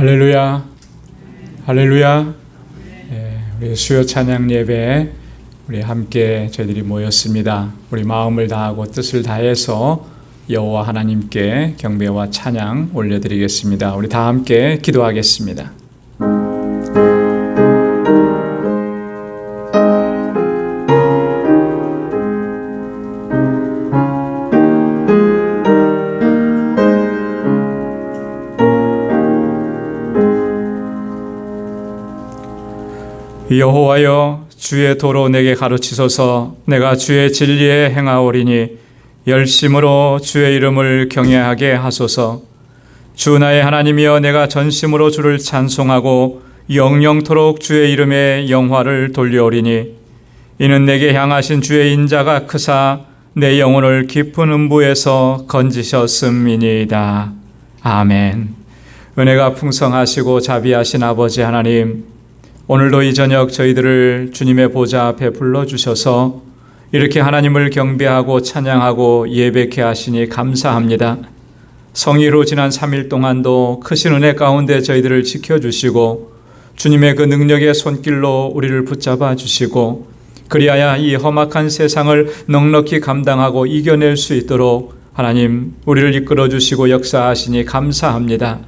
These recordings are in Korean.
할렐루야, 할렐루야. 우리 수요 찬양 예배에 우리 함께 저희들이 모였습니다. 우리 마음을 다하고 뜻을 다해서 여호와 하나님께 경배와 찬양 올려드리겠습니다. 우리 다 함께 기도하겠습니다. 여호와여, 주의 도로 내게 가르치소서. 내가 주의 진리에 행하오리니 열심으로 주의 이름을 경외하게 하소서. 주 나의 하나님이여, 내가 전심으로 주를 찬송하고 영영토록 주의 이름에 영화를 돌려오리니 이는 내게 향하신 주의 인자가 크사 내 영혼을 깊은 음부에서 건지셨음이니이다. 아멘. 은혜가 풍성하시고 자비하신 아버지 하나님, 오늘도 이 저녁 저희들을 주님의 보좌 앞에 불러주셔서 이렇게 하나님을 경배하고 찬양하고 예배케 하시니 감사합니다. 성의로 지난 3일 동안도 크신 은혜 가운데 저희들을 지켜주시고 주님의 그 능력의 손길로 우리를 붙잡아 주시고 그리하여 이 험악한 세상을 넉넉히 감당하고 이겨낼 수 있도록 하나님 우리를 이끌어 주시고 역사하시니 감사합니다.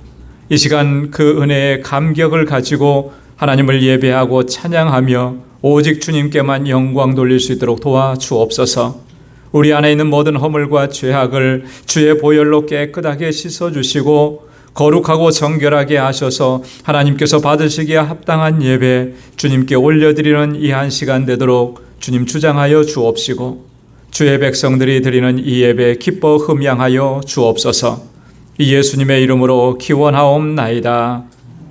이 시간 그 은혜의 감격을 가지고 하나님을 예배하고 찬양하며 오직 주님께만 영광 돌릴 수 있도록 도와주옵소서. 우리 안에 있는 모든 허물과 죄악을 주의 보혈로 깨끗하게 씻어주시고 거룩하고 정결하게 하셔서 하나님께서 받으시기에 합당한 예배 주님께 올려드리는 이 한 시간 되도록 주님 주장하여 주옵시고 주의 백성들이 드리는 이 예배 기뻐 흠양하여 주옵소서. 이 예수님의 이름으로 기원하옵나이다.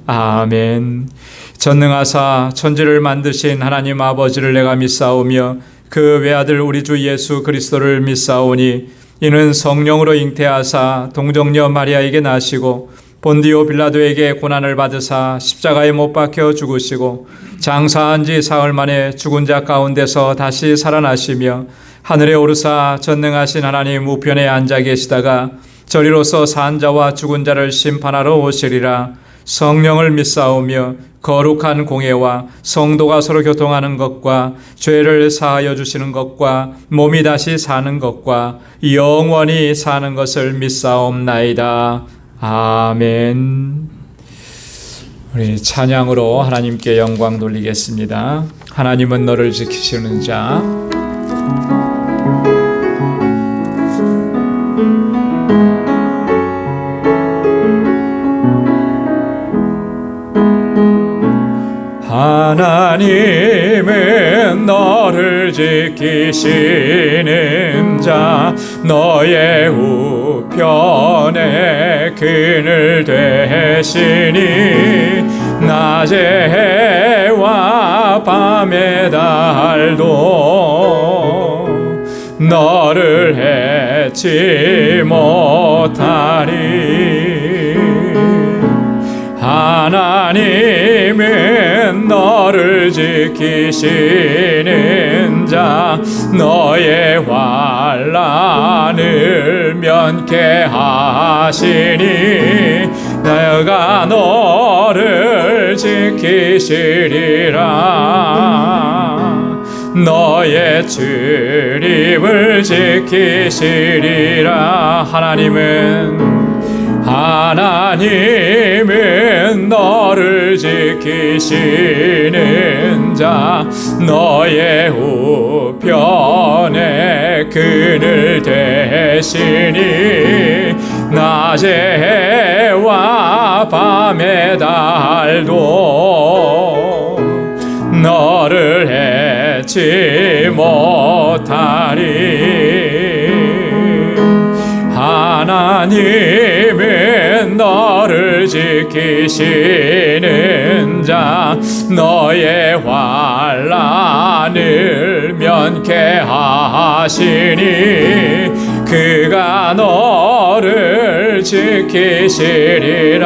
아멘. 전능하사 천지를 만드신 하나님 아버지를 내가 믿사오며 그 외아들 우리 주 예수 그리스도를 믿사오니 이는 성령으로 잉태하사 동정녀 마리아에게 나시고 본디오 빌라도에게 고난을 받으사 십자가에 못 박혀 죽으시고 장사한 지 사흘 만에 죽은 자 가운데서 다시 살아나시며 하늘에 오르사 전능하신 하나님 우편에 앉아 계시다가 저리로서 산 자와 죽은 자를 심판하러 오시리라. 성령을 믿사오며 거룩한 공예와 성도가 서로 교통하는 것과 죄를 사하여 주시는 것과 몸이 다시 사는 것과 영원히 사는 것을 믿사옵나이다. 아멘. 우리 찬양으로 하나님께 영광 돌리겠습니다. 하나님은 너를 지키시는 자. 하나님은 너를 지키시는 자, 너의 우편에 그늘 되시니 낮의 해와 밤의 달도 너를 해치 못하리. 하나님은 너를 지키시는 자, 너의 환난을 면케하시니 내가 너를 지키시리라. 너의 출입을 지키시리라. 하나님은 너를 지키시는 자, 너의 우편에 그늘 되시니 낮의 해와 밤의 달도 너를 해치 못하리. 하나님은 너를 지키시는 자, 너의 환난을 면케하시니 그가 너를 지키시리라.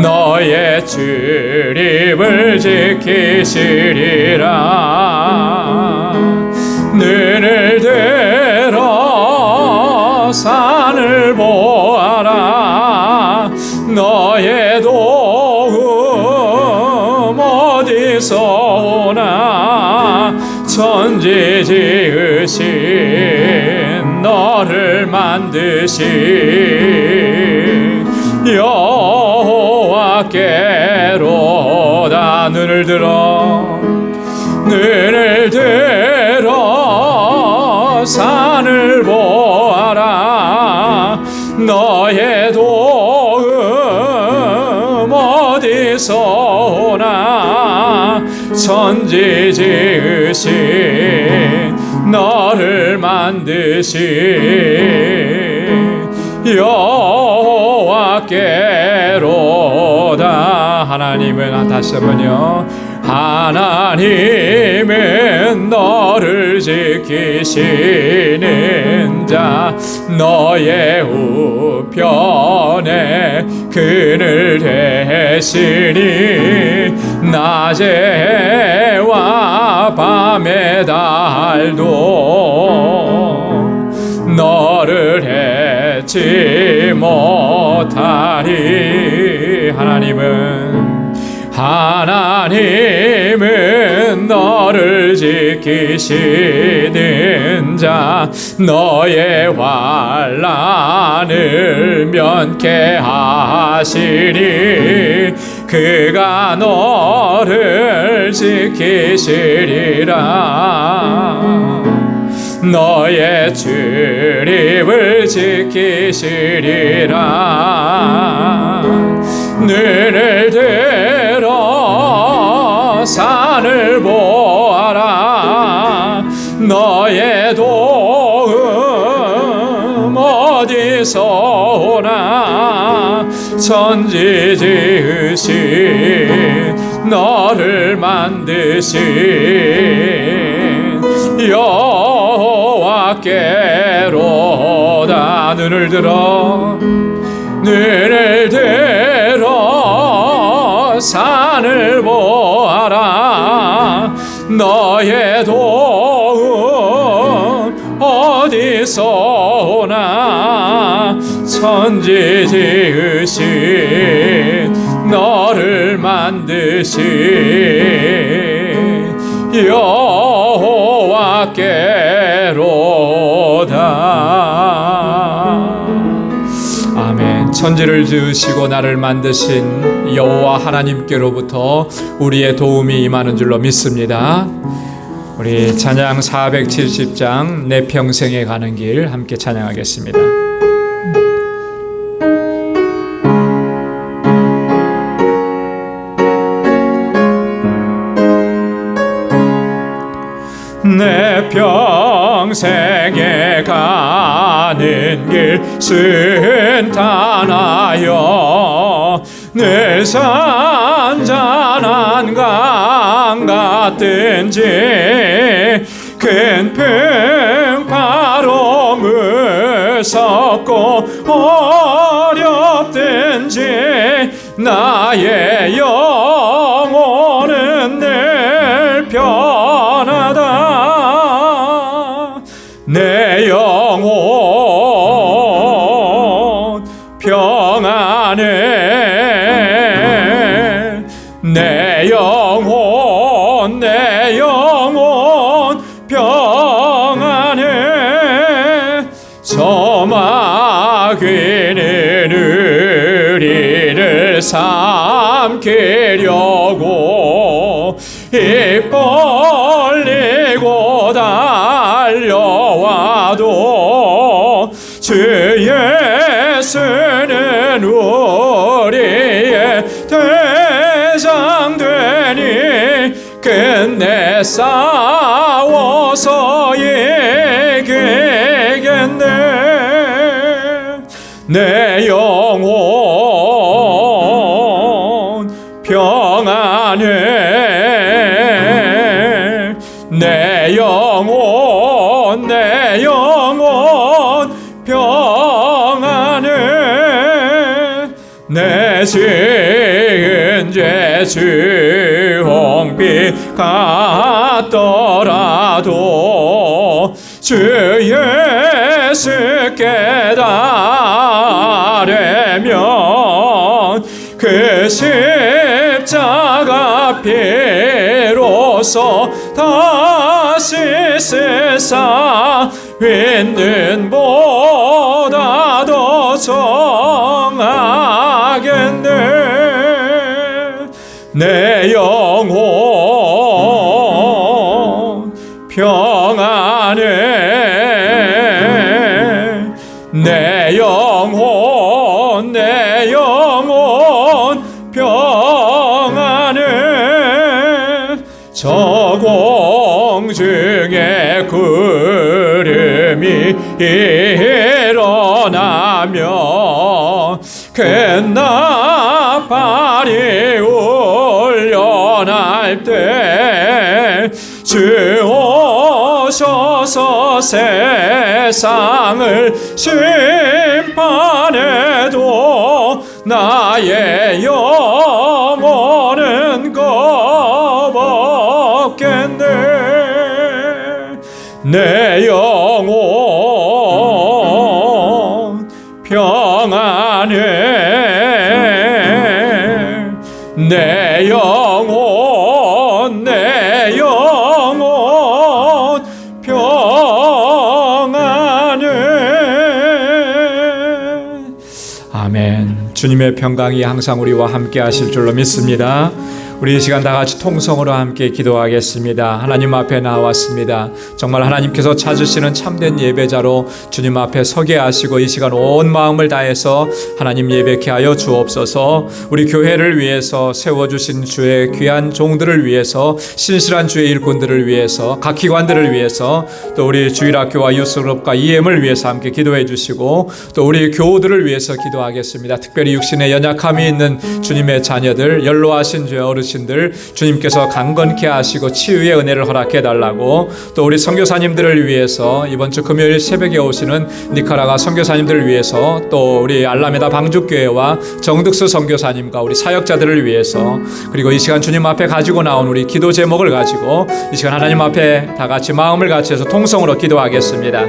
너의 출입을 지키시리라. 눈을 들어 산을 보아라. 어디서 오나 천지 지으신 너를 만드신 여호와께로다. 눈을 들어 산을 보아라. 너의 도움 어디서 오나 천지 지으신 너를 만드신 여호와께로다. 하나님은, 다시 한번요, 하나님은 너를 지키시는 자, 너의 우편에 그늘 되시니 낮에와 밤의 달도 너를 해치 못하리. 하나님은 너를 지키시는 자, 너의 환난을 면케하시니 그가 너를 지키시리라. 너의 출입을 지키시리라. 눈을 들어 산을 보아라. 너의 도움 어디서 오나 천지 지으신 너를 만드신 여호와께로다. 눈을 들어 산을 보아라. 너의 도움 어디서 오나 천지 지으신 너를 만드신 여호와께로다. 아멘. 천지를 지으시고 나를 만드신 여호와 하나님께로부터 우리의 도움이 임하는 줄로 믿습니다. 우리 찬양 470장 내 평생에 가는 길 함께 찬양하겠습니다. 내 평생에 가는 길 순탄하여 늘 잔잔한 강 같든지 큰 풍파로 무섭고 어렵든지 나의 영혼은 늘 편하다. 내 영혼 평안해. 내 영혼 평안해. 저마귀는 우리를 삼키려고 입 벌리고 달려와도 주 예수는 우리의 대장 되니 끝내 싸워서 이기겠네. 내 영혼 평안해. 내 영혼 평안해. 내 지은 죄 주홍빛 같더라도 주 예수께 달려면 그 십자가 피 하소서. 다시 세상 있는 보다 더 정하겠네. 내 영혼 평안해. 내 영혼 평안해. 저 공중에 구름이 일어나며 큰 나팔이 울려날 때 주 오셔서 세상을 심판해도 나의 영혼은 겁없겠네. 내 영혼 평안해. 내 영혼 평안해. 아멘. 주님의 평강이 항상 우리와 함께 하실 줄로 믿습니다. 우리 이 시간 다 같이 통성으로 함께 기도하겠습니다. 하나님 앞에 나왔습니다. 정말 하나님께서 찾으시는 참된 예배자로 주님 앞에 서게 하시고 이 시간 온 마음을 다해서 하나님 예배케 하여 주옵소서. 우리 교회를 위해서 세워주신 주의 귀한 종들을 위해서, 신실한 주의 일꾼들을 위해서, 각 기관들을 위해서, 또 우리 주일학교와 유스그룹과 EM을 위해서 함께 기도해 주시고, 또 우리 교우들을 위해서 기도하겠습니다. 특별히 육신에 연약함이 있는 주님의 자녀들, 연로하신 주의 어르신들 주님께서 강건케 하시고 치유의 은혜를 허락해 달라고, 또 우리 선교사님들을 위해서 이번 주 금요일 새벽에 오시는 니카라과 선교사님들을 위해서, 또 우리 알라메다 방죽교회와 정득수 선교사님과 우리 사역자들을 위해서, 그리고 이 시간 주님 앞에 가지고 나온 우리 기도 제목을 가지고 이 시간 하나님 앞에 다 같이 마음을 같이 해서 통성으로 기도하겠습니다.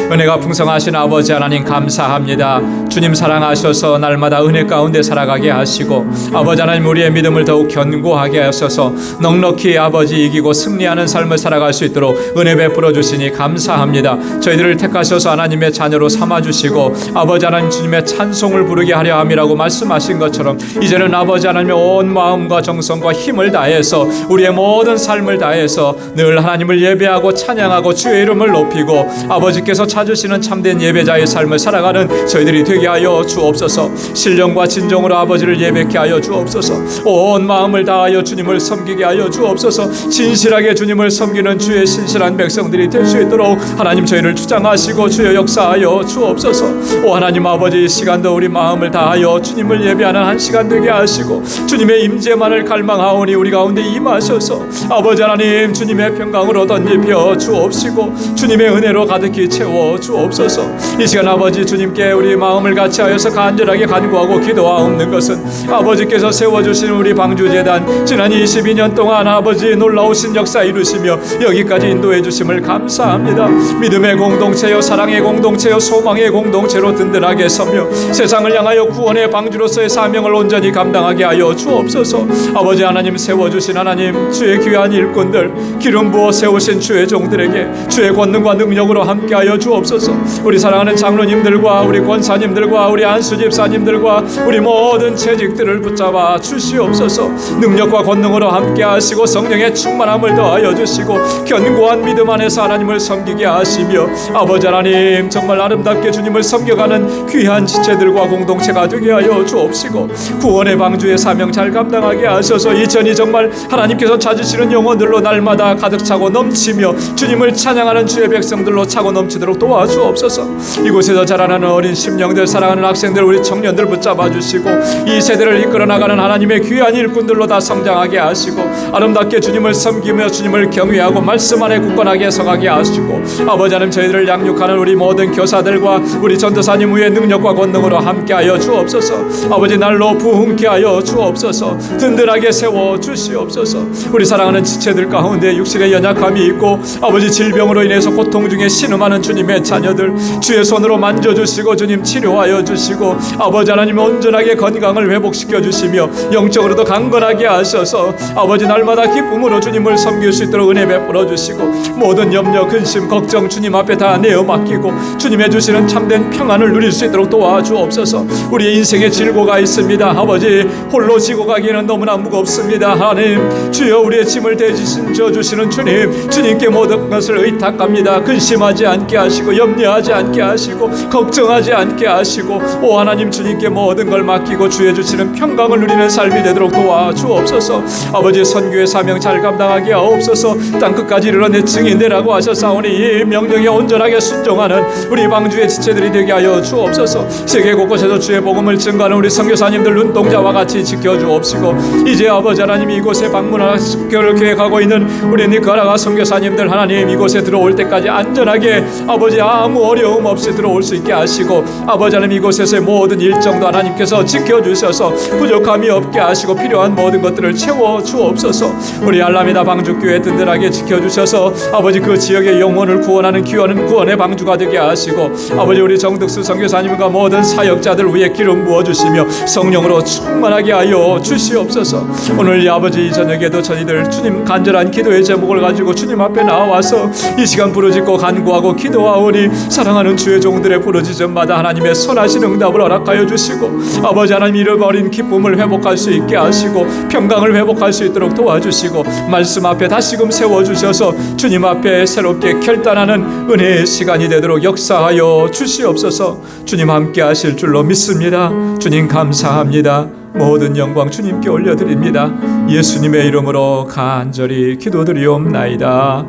은혜가 풍성하신 아버지 하나님 감사합니다. 주님 사랑하셔서 날마다 은혜 가운데 살아가게 하시고, 아버지 하나님 우리의 믿음을 더욱 견고하게 하셔서 넉넉히 아버지 이기고 승리하는 삶을 살아갈 수 있도록 은혜 베풀어 주시니 감사합니다. 저희들을 택하셔서 하나님의 자녀로 삼아주시고 아버지 하나님 주님의 찬송을 부르게 하려 함이라고 말씀하신 것처럼 이제는 아버지 하나님의 온 마음과 정성과 힘을 다해서 우리의 모든 삶을 다해서 늘 하나님을 예배하고 찬양하고 주의 이름을 높이고 아버지께서 찾으시는 참된 예배자의 삶을 살아가는 저희들이 되게 하여 주옵소서. 신령과 진정으로 아버지를 예배케 하여 주옵소서. 온 마음을 다하여 주님을 섬기게 하여 주옵소서. 진실하게 주님을 섬기는 주의 신실한 백성들이 될 수 있도록 하나님 저희를 주장하시고 주여 역사하여 주옵소서. 오 하나님 아버지 이 시간도 우리 마음을 다하여 주님을 예배하는 한 시간 되게 하시고 주님의 임재만을 갈망하오니 우리 가운데 임하셔서 아버지 하나님 주님의 평강으로 덧입혀 주옵시고 주님의 은혜로 가득히 채워 주옵소서. 이 시간 아버지 주님께 우리 마음을 같이 하여서 간절하게 간구하고 기도하옵는 것은 아버지께서 세워주신 우리 방주재단 지난 22년 동안 아버지 놀라우신 역사 이루시며 여기까지 인도해 주심을 감사합니다. 믿음의 공동체요 사랑의 공동체요 소망의 공동체로 든든하게 서며 세상을 향하여 구원의 방주로서의 사명을 온전히 감당하게 하여 주옵소서. 아버지 하나님 세워주신 하나님 주의 귀한 일꾼들 기름 부어 세우신 주의 종들에게 주의 권능과 능력으로 함께하여 주옵소서. 우리 사랑하는 장로님들과 우리 권사님들과 우리 안수 집사님들과 우리 모든 재직들을 붙잡아 주시옵소서. 능력과 권능으로 함께하시고 성령의 충만함을 더하여 주시고 견고한 믿음 안에서 하나님을 섬기게 하시며 아버지 하나님 정말 아름답게 주님을 섬겨가는 귀한 지체들과 공동체가 되게 하여 주옵시고 구원의 방주의 사명 잘 감당하게 하셔서 2002 정말 하나님께서 찾으시는 영혼들로 날마다 가득 차고 넘치며 주님을 찬양하는 주의 백성들로 차고 넘치도록 도와주옵소서. 이곳에서 자라나는 어린 심령들 사랑하는 학생들 우리 청년들 붙잡아 주시고 이 세대를 이끌어 나가는 하나님의 귀한 일꾼들로 다 성장하게 하시고 아름답게 주님을 섬기며 주님을 경외하고 말씀 안에 굳건하게 서가게 하시고 아버지 하나님 저희들을 양육하는 우리 모든 교사들과 우리 전도사님 위에 능력과 권능으로 함께하여 주옵소서. 아버지 날로 부흥케 하여 주옵소서. 든든하게 세워 주시옵소서. 우리 사랑하는 지체들 가운데 육신의 연약함이 있고 아버지 질병으로 인해서 고통 중에 신음하는 주님의 자녀들 주의 손으로 만져주시고 주님 치료하여 주시고 아버지 하나님 하나님 온전하게 건강을 회복시켜 주시며 영적으로도 강건하게 하셔서 아버지 날마다 기쁨으로 주님을 섬길 수 있도록 은혜 베풀어 주시고 모든 염려 근심 걱정 주님 앞에 다 내어 맡기고 주님의 주시는 참된 평안을 누릴 수 있도록 도와주옵소서. 우리의 인생에 질고가 있습니다. 아버지 홀로 지고 가기에는 너무나 무겁습니다. 하나님 주여 우리의 짐을 대주시는 주님, 주님께 모든 것을 의탁합니다. 근심하지 않게 하시고 염려하지 않게 하시고 걱정하지 않게 하시고 오 하나님 주님께 모든 걸 맡기고 주의 주시는 평강을 누리는 삶이 되도록 도와주옵소서. 아버지 선교의 사명 잘 감당하게 하옵소서. 땅끝까지 이르러 내 증인되라고 하셨사오니 이 명령에 온전하게 순종하는 우리 방주의 지체들이 되게 하여 주옵소서. 세계 곳곳에서 주의 복음을 증거하는 우리 선교사님들 눈동자와 같이 지켜주옵시고 이제 아버지 하나님 이곳에 방문할 교회를 계획하고 있는 우리 니카라가 선교사님들 하나님 이곳에 들어올 때까지 안전하게 아버지 아무 어려움 없이 들어올 수 있게 하시고 아버지 하나님 이곳에서의 모든 일정도 하나님께서 지켜주셔서 부족함이 없게 하시고 필요한 모든 것들을 채워주옵소서. 우리 알라미다 방주교회 든든하게 지켜주셔서 아버지 그 지역의 영혼을 구원하는 구원의 방주가 되게 하시고 아버지 우리 정득수 선교사님과 모든 사역자들 위에 기름 부어주시며 성령으로 충만하게 하여 주시옵소서. 오늘 이 아버지 이 저녁에도 저희들 주님 간절한 기도의 제목을 가지고 주님 앞에 나와서 이 시간 부르짖고 간구하고 기도하오니 사랑하는 주의 종들의 부르짖음마다 하나님의 선하신 응답을 허락하여 주시고 아버지 하나님 잃어버린 기쁨을 회복할 수 있게 하시고 평강을 회복할 수 있도록 도와주시고 말씀 앞에 다시금 세워주셔서 주님 앞에 새롭게 결단하는 은혜의 시간이 되도록 역사하여 주시옵소서. 주님 함께 하실 줄로 믿습니다. 주님 감사합니다. 모든 영광 주님께 올려드립니다. 예수님의 이름으로 간절히 기도드리옵나이다.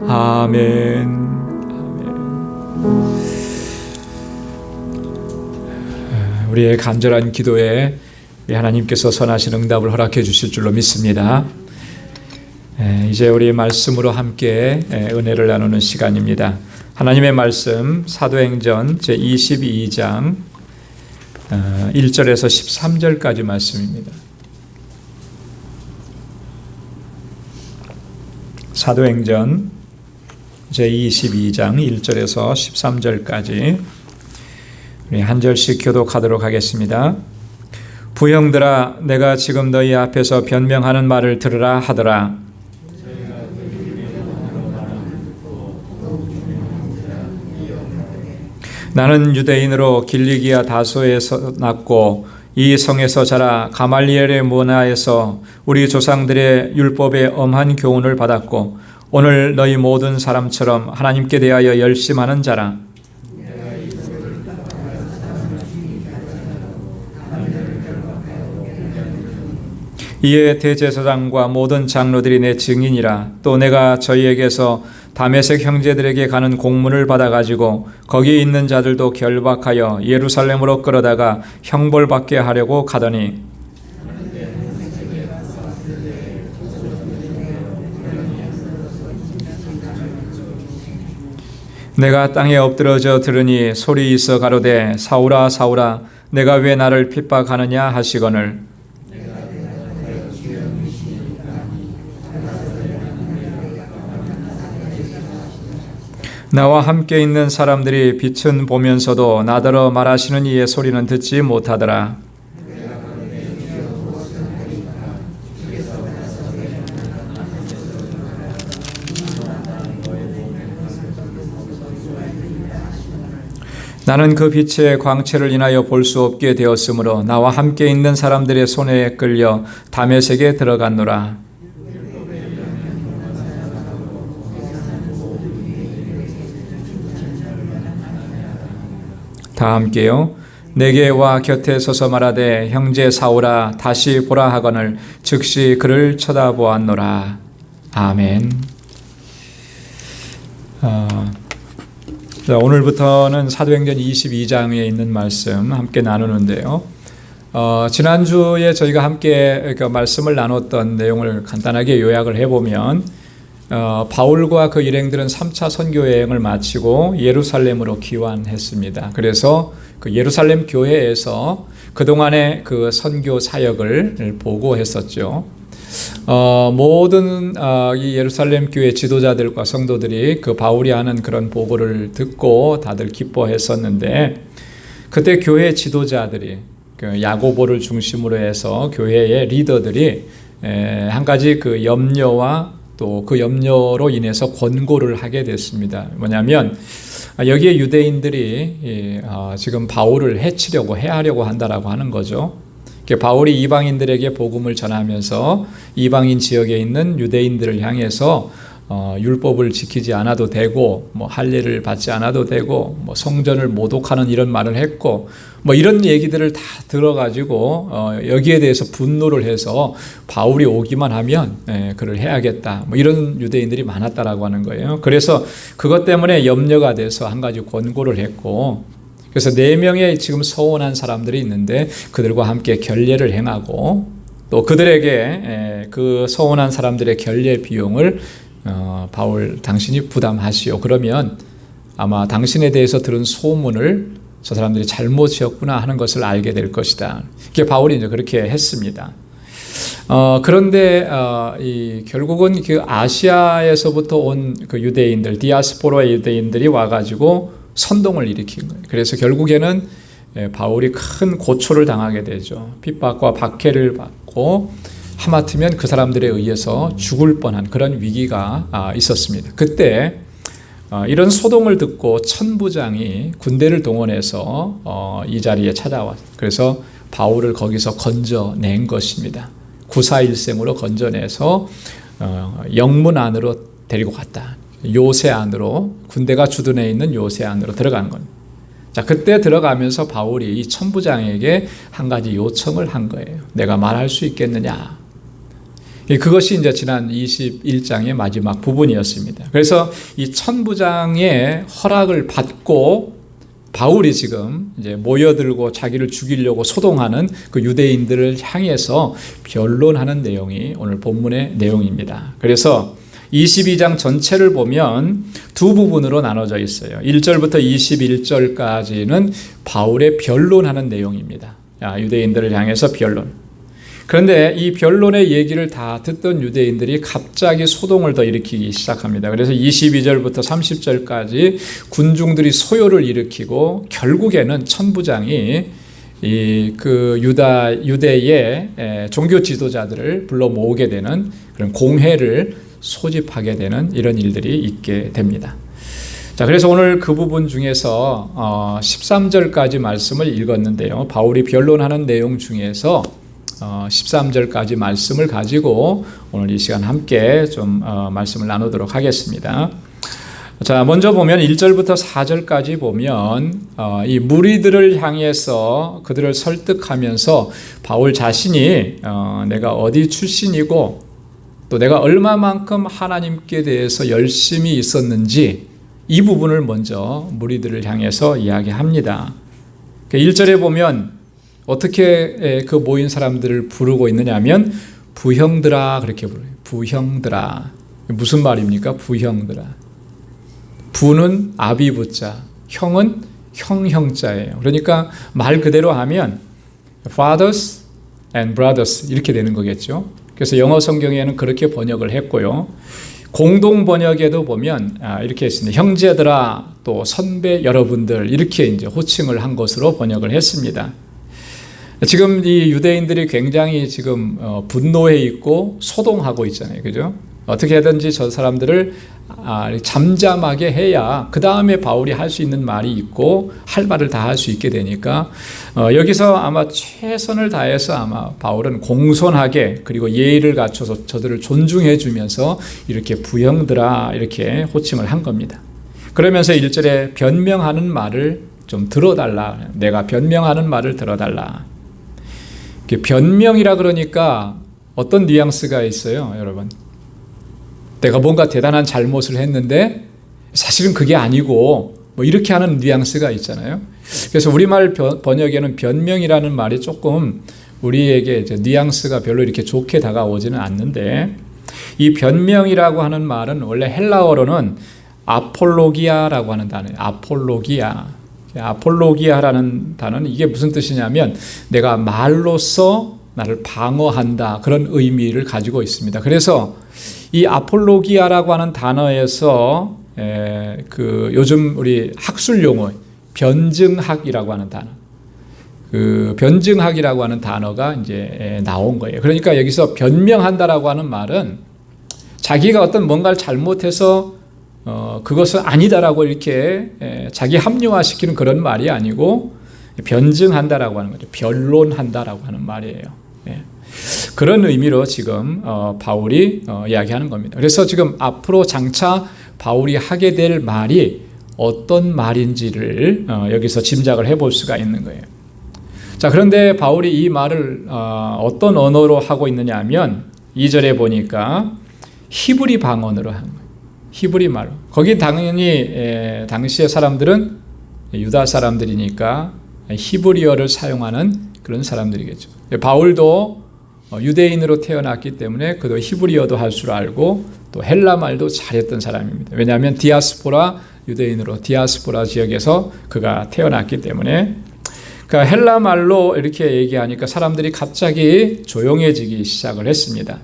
아멘. 우리의 간절한 기도에 하나님께서 선하신 응답을 허락해 주실 줄로 믿습니다. 이제 우리 말씀으로 함께 은혜를 나누는 시간입니다. 하나님의 말씀 사도행전 제22장 1절에서 13절까지 말씀입니다. 사도행전 제22장 1절에서 13절까지 우리 한 절씩 교독하도록 하겠습니다. 부형들아 내가 지금 너희 앞에서 변명하는 말을 들으라 하더라. 나는 유대인으로 길리기아 다소에서 났고 이 성에서 자라 가말리엘의 문화에서 우리 조상들의 율법의 엄한 교훈을 받았고 오늘 너희 모든 사람처럼 하나님께 대하여 열심하는 자라. 이에 대제사장과 모든 장로들이 내 증인이라. 또 내가 저희에게서 다메섹 형제들에게 가는 공문을 받아가지고 거기 있는 자들도 결박하여 예루살렘으로 끌어다가 형벌받게 하려고 가더니 내가 땅에 엎드러져 들으니 소리 있어 가로되 사울아 사울아 내가 왜 나를 핍박하느냐 하시거늘 나와 함께 있는 사람들이 빛은 보면서도 나더러 말하시는 이의 소리는 듣지 못하더라. 나는 그 빛의 광채를 인하여 볼 수 없게 되었으므로 나와 함께 있는 사람들의 손에 끌려 다메섹에 들어갔노라. 다 함께요. 내게 와 곁에 서서 말하되 형제 사울아 다시 보라 하거늘 즉시 그를 쳐다보았노라. 아멘. 오늘부터는 사도행전 22장에 있는 말씀 함께 나누는데요. 지난주에 저희가 함께 그 말씀을 나눴던 내용을 간단하게 요약을 해보면 바울과 그 일행들은 3차 선교 여행을 마치고 예루살렘으로 귀환했습니다. 그래서 그 예루살렘 교회에서 그동안의 그 선교 사역을 보고했었죠. 모든 이 예루살렘 교회 지도자들과 성도들이 그 바울이 하는 그런 보고를 듣고 다들 기뻐했었는데 그때 교회 지도자들이 그 야고보를 중심으로 해서 교회의 리더들이 한 가지 그 염려와 또 그 염려로 인해서 권고를 하게 됐습니다. 뭐냐면 여기에 유대인들이 지금 바울을 해치려고 해하려고 한다라고 하는 거죠. 바울이 이방인들에게 복음을 전하면서 이방인 지역에 있는 유대인들을 향해서 율법을 지키지 않아도 되고 뭐 할례를 받지 않아도 되고 뭐 성전을 모독하는 이런 말을 했고 뭐 이런 얘기들을 다 들어가지고 여기에 대해서 분노를 해서 바울이 오기만 하면 그를 해야겠다 뭐 이런 유대인들이 많았다라고 하는 거예요. 그래서 그것 때문에 염려가 돼서 한 가지 권고를 했고, 그래서 4명의 지금 서원한 사람들이 있는데 그들과 함께 결례를 행하고 또 그들에게 그 서원한 사람들의 결례 비용을 바울 당신이 부담하시오. 그러면 아마 당신에 대해서 들은 소문을 저 사람들이 잘못 지었구나 하는 것을 알게 될 것이다. 이게 바울이 이제 그렇게 했습니다. 그런데 결국은 그 아시아에서부터 온 그 유대인들, 디아스포라 유대인들이 와가지고 선동을 일으킨 거예요. 그래서 결국에는 바울이 큰 고초를 당하게 되죠. 핍박과 박해를 받고 하마터면 그 사람들에 의해서 죽을 뻔한 그런 위기가 있었습니다. 그때 이런 소동을 듣고 천부장이 군대를 동원해서 이 자리에 찾아왔어요. 그래서 바울을 거기서 건져낸 것입니다. 구사일생으로 건져내서 영문 안으로 데리고 갔다. 요새 안으로, 군대가 주둔해 있는 요새 안으로 들어간 겁니다. 자, 그때 들어가면서 바울이 이 천부장에게 한 가지 요청을 한 거예요. 내가 말할 수 있겠느냐. 그것이 이제 지난 21장의 마지막 부분이었습니다. 그래서 이 천부장의 허락을 받고 바울이 지금 이제 모여들고 자기를 죽이려고 소동하는 그 유대인들을 향해서 변론하는 내용이 오늘 본문의 내용입니다. 그래서 22장 전체를 보면 두 부분으로 나눠져 있어요. 1절부터 21절까지는 바울의 변론하는 내용입니다. 유대인들을 향해서 변론. 그런데 이 변론의 얘기를 다 듣던 유대인들이 갑자기 소동을 더 일으키기 시작합니다. 그래서 22절부터 30절까지 군중들이 소요를 일으키고 결국에는 천부장이 유대의 종교 지도자들을 불러 모으게 되는 그런 공회를 소집하게 되는 이런 일들이 있게 됩니다. 자, 그래서 오늘 그 부분 중에서 13절까지 말씀을 읽었는데요. 바울이 변론하는 내용 중에서 13절까지 말씀을 가지고 오늘 이 시간 함께 좀 말씀을 나누도록 하겠습니다. 자, 먼저 보면 1절부터 4절까지 보면 이 무리들을 향해서 그들을 설득하면서 바울 자신이 내가 어디 출신이고 또 내가 얼마만큼 하나님께 대해서 열심히 있었는지 이 부분을 먼저 무리들을 향해서 이야기합니다. 1절에 보면 어떻게 그 모인 사람들을 부르고 있느냐 하면 부형들아 그렇게 부르요. 부형들아. 무슨 말입니까? 부형들아. 부는 아비부자, 형은 형자예요. 그러니까 말 그대로 하면 fathers and brothers 이렇게 되는 거겠죠. 그래서 영어 성경에는 그렇게 번역을 했고요. 공동 번역에도 보면 이렇게 했습니다. 형제들아 또 선배 여러분들 이렇게 이제 호칭을 한 것으로 번역을 했습니다. 지금 이 유대인들이 굉장히 지금 분노해 있고 소동하고 있잖아요. 그죠? 어떻게 하든지 저 사람들을 잠잠하게 해야 그 다음에 바울이 할 수 있는 말이 있고 할 말을 다 할 수 있게 되니까 여기서 아마 최선을 다해서 아마 바울은 공손하게 그리고 예의를 갖춰서 저들을 존중해 주면서 이렇게 부형들아 이렇게 호칭을 한 겁니다. 그러면서 1절에 변명하는 말을 좀 들어달라. 내가 변명하는 말을 들어달라. 변명이라 그러니까 어떤 뉘앙스가 있어요, 여러분? 내가 뭔가 대단한 잘못을 했는데 사실은 그게 아니고 뭐 이렇게 하는 뉘앙스가 있잖아요. 그래서 우리말 번역에는 변명이라는 말이 조금 우리에게 이제 뉘앙스가 별로 이렇게 좋게 다가오지는 않는데 이 변명이라고 하는 말은 원래 헬라어로는 아폴로기아라고 하는 단어예요. 아폴로기아라는 단어는 이게 무슨 뜻이냐면 내가 말로써 나를 방어한다 그런 의미를 가지고 있습니다. 그래서 이 아폴로기아라고 하는 단어에서 요즘 우리 학술 용어 변증학이라고 하는 단어 그 변증하기라고 하는 단어가 이제 나온 거예요. 그러니까 여기서 변명한다라고 하는 말은 자기가 어떤 뭔가를 잘못해서 그것은 아니다라고 이렇게 자기 합리화시키는 그런 말이 아니고 변증한다라고 하는 거죠. 변론한다라고 하는 말이에요. 그런 의미로 지금 바울이 이야기하는 겁니다. 그래서 지금 앞으로 장차 바울이 하게 될 말이 어떤 말인지를 여기서 짐작을 해볼 수가 있는 거예요. 자, 그런데 바울이 이 말을 어떤 언어로 하고 있느냐 하면 2절에 보니까 히브리 방언으로 하는 거예요. 히브리 말로. 거기 당연히 당시의 사람들은 유다 사람들이니까 히브리어를 사용하는 그런 사람들이겠죠. 바울도 유대인으로 태어났기 때문에 그도 히브리어도 할 줄 알고 또 헬라 말도 잘했던 사람입니다. 왜냐하면 디아스포라 유대인으로 디아스포라 지역에서 그가 태어났기 때문에 그러니까 헬라 말로 이렇게 얘기하니까 사람들이 갑자기 조용해지기 시작을 했습니다.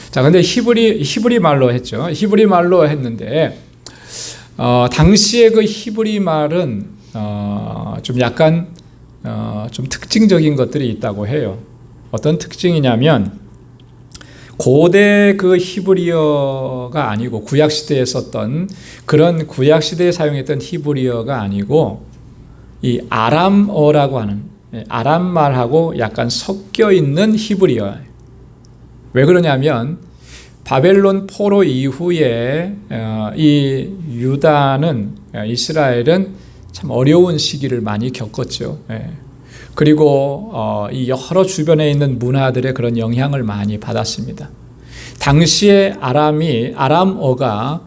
자, 근데 히브리 말로 했죠. 히브리 말로 했는데 당시의 그 히브리 말은 좀 약간 좀 특징적인 것들이 있다고 해요. 어떤 특징이냐면 고대 그 히브리어가 아니고 구약시대에 썼던 그런 구약시대에 사용했던 히브리어가 아니고 이 아람어라고 하는 아람말하고 약간 섞여 있는 히브리어예요. 왜 그러냐면 바벨론 포로 이후에 이 유다는 이스라엘은 참 어려운 시기를 많이 겪었죠. 그리고 이 여러 주변에 있는 문화들의 그런 영향을 많이 받았습니다. 당시에 아람어가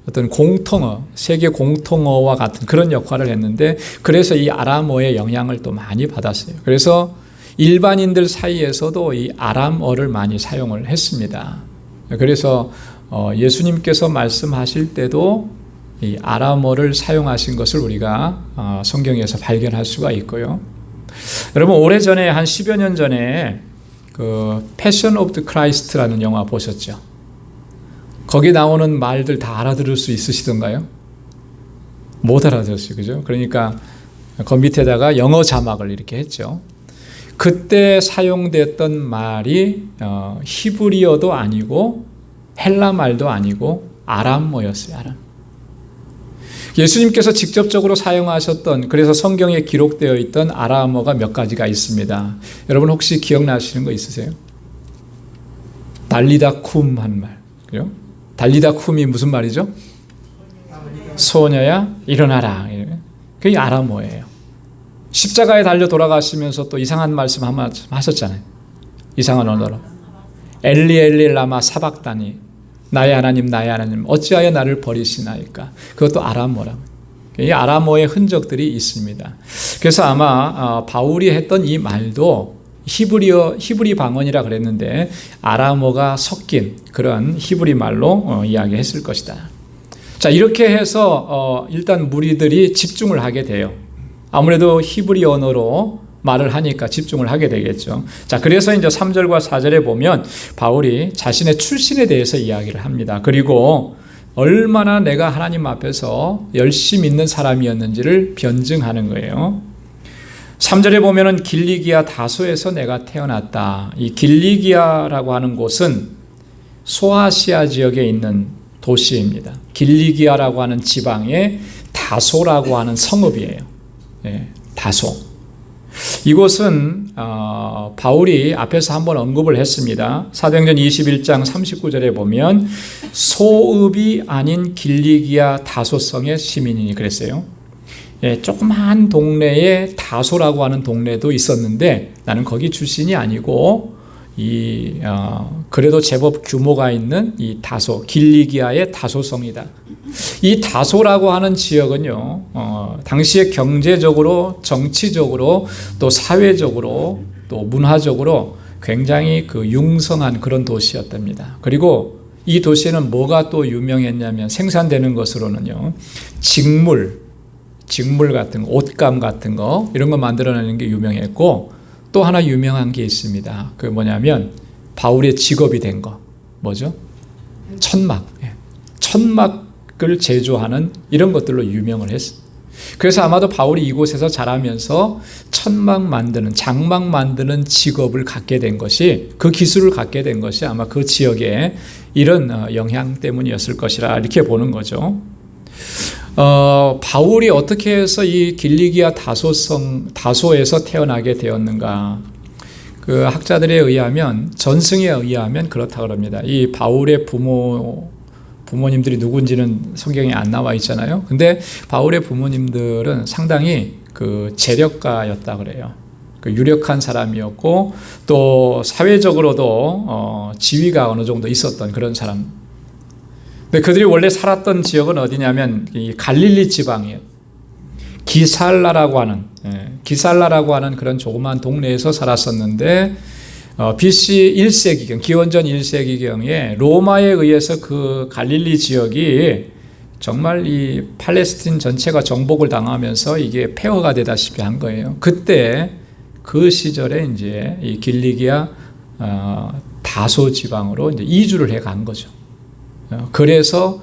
어떤 공통어, 세계 공통어와 같은 그런 역할을 했는데 그래서 이 아람어의 영향을 또 많이 받았어요. 그래서 일반인들 사이에서도 이 아람어를 많이 사용을 했습니다. 그래서 예수님께서 말씀하실 때도 이 아람어를 사용하신 것을 우리가 성경에서 발견할 수가 있고요. 여러분 오래전에 한 10여 년 전에 그 패션 오브 더 크라이스트라는 영화 보셨죠? 거기 나오는 말들 다 알아들을 수 있으시던가요? 못 알아들었어요. 그죠? 그러니까 그 밑에다가 영어 자막을 이렇게 했죠. 그때 사용됐던 말이 히브리어도 아니고 헬라 말도 아니고 아람어였어요. 아람. 예수님께서 직접적으로 사용하셨던 그래서 성경에 기록되어 있던 아람어가 몇 가지가 있습니다. 여러분 혹시 기억나시는 거 있으세요? 달리다 쿰 한 말. 그죠? 달리다 쿰이 무슨 말이죠? 소녀야 일어나라. 그게 아람어예요. 십자가에 달려 돌아가시면서 또 이상한 말씀 한번 하셨잖아요. 이상한 언어로. 엘리 엘리 라마 사박다니 나의 하나님 어찌하여 나를 버리시나이까. 그것도 아람어라. 이 아람어의 흔적들이 있습니다. 그래서 아마 바울이 했던 이 말도 히브리 방언이라 그랬는데 아람어가 섞인 그런 히브리 말로 이야기했을 것이다. 자, 이렇게 해서 일단 무리들이 집중을 하게 돼요. 아무래도 히브리 언어로 말을 하니까 집중을 하게 되겠죠. 자, 그래서 이제 3절과 4절에 보면 바울이 자신의 출신에 대해서 이야기를 합니다. 그리고 얼마나 내가 하나님 앞에서 열심히 있는 사람이었는지를 변증하는 거예요. 3절에 보면은 길리기아 다소에서 내가 태어났다. 이 길리기아라고 하는 곳은 소아시아 지역에 있는 도시입니다. 길리기아라고 하는 지방에 다소라고 하는 성읍이에요. 다소. 이곳은 바울이 앞에서 한번 언급을 했습니다. 사도행전 21장 39절에 보면 소읍이 아닌 길리기아 다소성의 시민이니 그랬어요. 조그마한 동네에 다소라고 하는 동네도 있었는데 나는 거기 출신이 아니고 그래도 제법 규모가 있는 이 다소, 길리기아의 다소성이다. 이 다소라고 하는 지역은요, 당시에 경제적으로, 정치적으로, 또 사회적으로, 또 문화적으로 굉장히 그 융성한 그런 도시였답니다. 그리고 이 도시에는 뭐가 또 유명했냐면 생산되는 것으로는요, 직물 같은 거, 옷감 같은 거, 이런 거 만들어내는 게 유명했고, 또 하나 유명한 게 있습니다. 그 뭐냐면 바울의 직업이 된 거. 뭐죠? 천막. 천막을 제조하는 이런 것들로 유명을 했어요. 그래서 아마도 바울이 이곳에서 자라면서 천막 만드는, 장막 만드는 직업을 갖게 된 것이, 그 기술을 갖게 된 것이 아마 그 지역에 이런 영향 때문이었을 것이라 이렇게 보는 거죠. 바울이 어떻게 해서 이 길리기아 다소에서 태어나게 되었는가? 그 학자들에 의하면, 전승에 의하면 그렇다고 합니다. 이 바울의 부모님들이 누군지는 성경에 안 나와 있잖아요. 근데 바울의 부모님들은 상당히 그 재력가였다 그래요. 그 유력한 사람이었고, 또 사회적으로도 지위가 어느 정도 있었던 그런 사람. 근데 그들이 원래 살았던 지역은 어디냐면 이 갈릴리 지방이에요. 기살라라고 하는 그런 조그만 동네에서 살았었는데, BC 1세기경, 기원전 1세기경에 로마에 의해서 그 갈릴리 지역이 정말 이 팔레스틴 전체가 정복을 당하면서 이게 폐허가 되다시피 한 거예요. 그때 그 시절에 이제 이 길리기아 다소 지방으로 이제 이주를 해 간 거죠. 그래서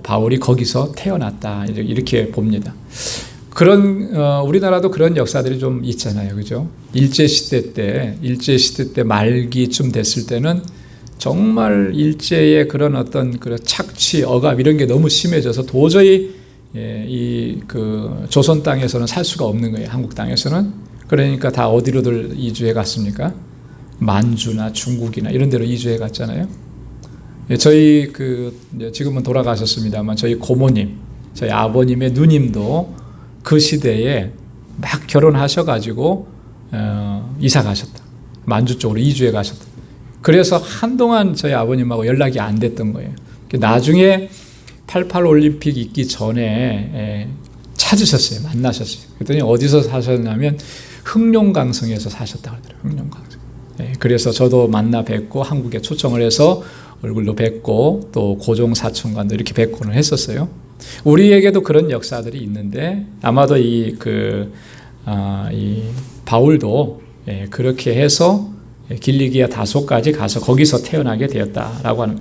바울이 거기서 태어났다 이렇게 봅니다. 그런 우리나라도 그런 역사들이 좀 있잖아요, 그죠? 일제 시대 때 말기쯤 됐을 때는 정말 일제의 그런 어떤 그 착취, 억압 이런 게 너무 심해져서 도저히 이 그 조선 땅에서는 살 수가 없는 거예요, 한국 땅에서는. 그러니까 다 어디로들 이주해 갔습니까? 만주나 중국이나 이런 데로 이주해 갔잖아요. 저희 지금은 돌아가셨습니다만 저희 고모님, 저희 아버님의 누님도 그 시대에 막 결혼하셔가지고 이사 가셨다. 만주 쪽으로 이주해 가셨다. 그래서 한동안 저희 아버님하고 연락이 안 됐던 거예요. 나중에 88 올림픽 있기 전에 찾으셨어요. 만나셨어요. 그랬더니 어디서 사셨냐면 흑룡강성에서 사셨다고 하더라고요. 흑룡강성. 그래서 저도 만나 뵙고 한국에 초청을 해서 얼굴로 뵙고 또 고종 사촌관도 이렇게 뵙고는 했었어요. 우리에게도 그런 역사들이 있는데 아마도 이 바울도 그렇게 해서 길리기아 다소까지 가서 거기서 태어나게 되었다라고 하는.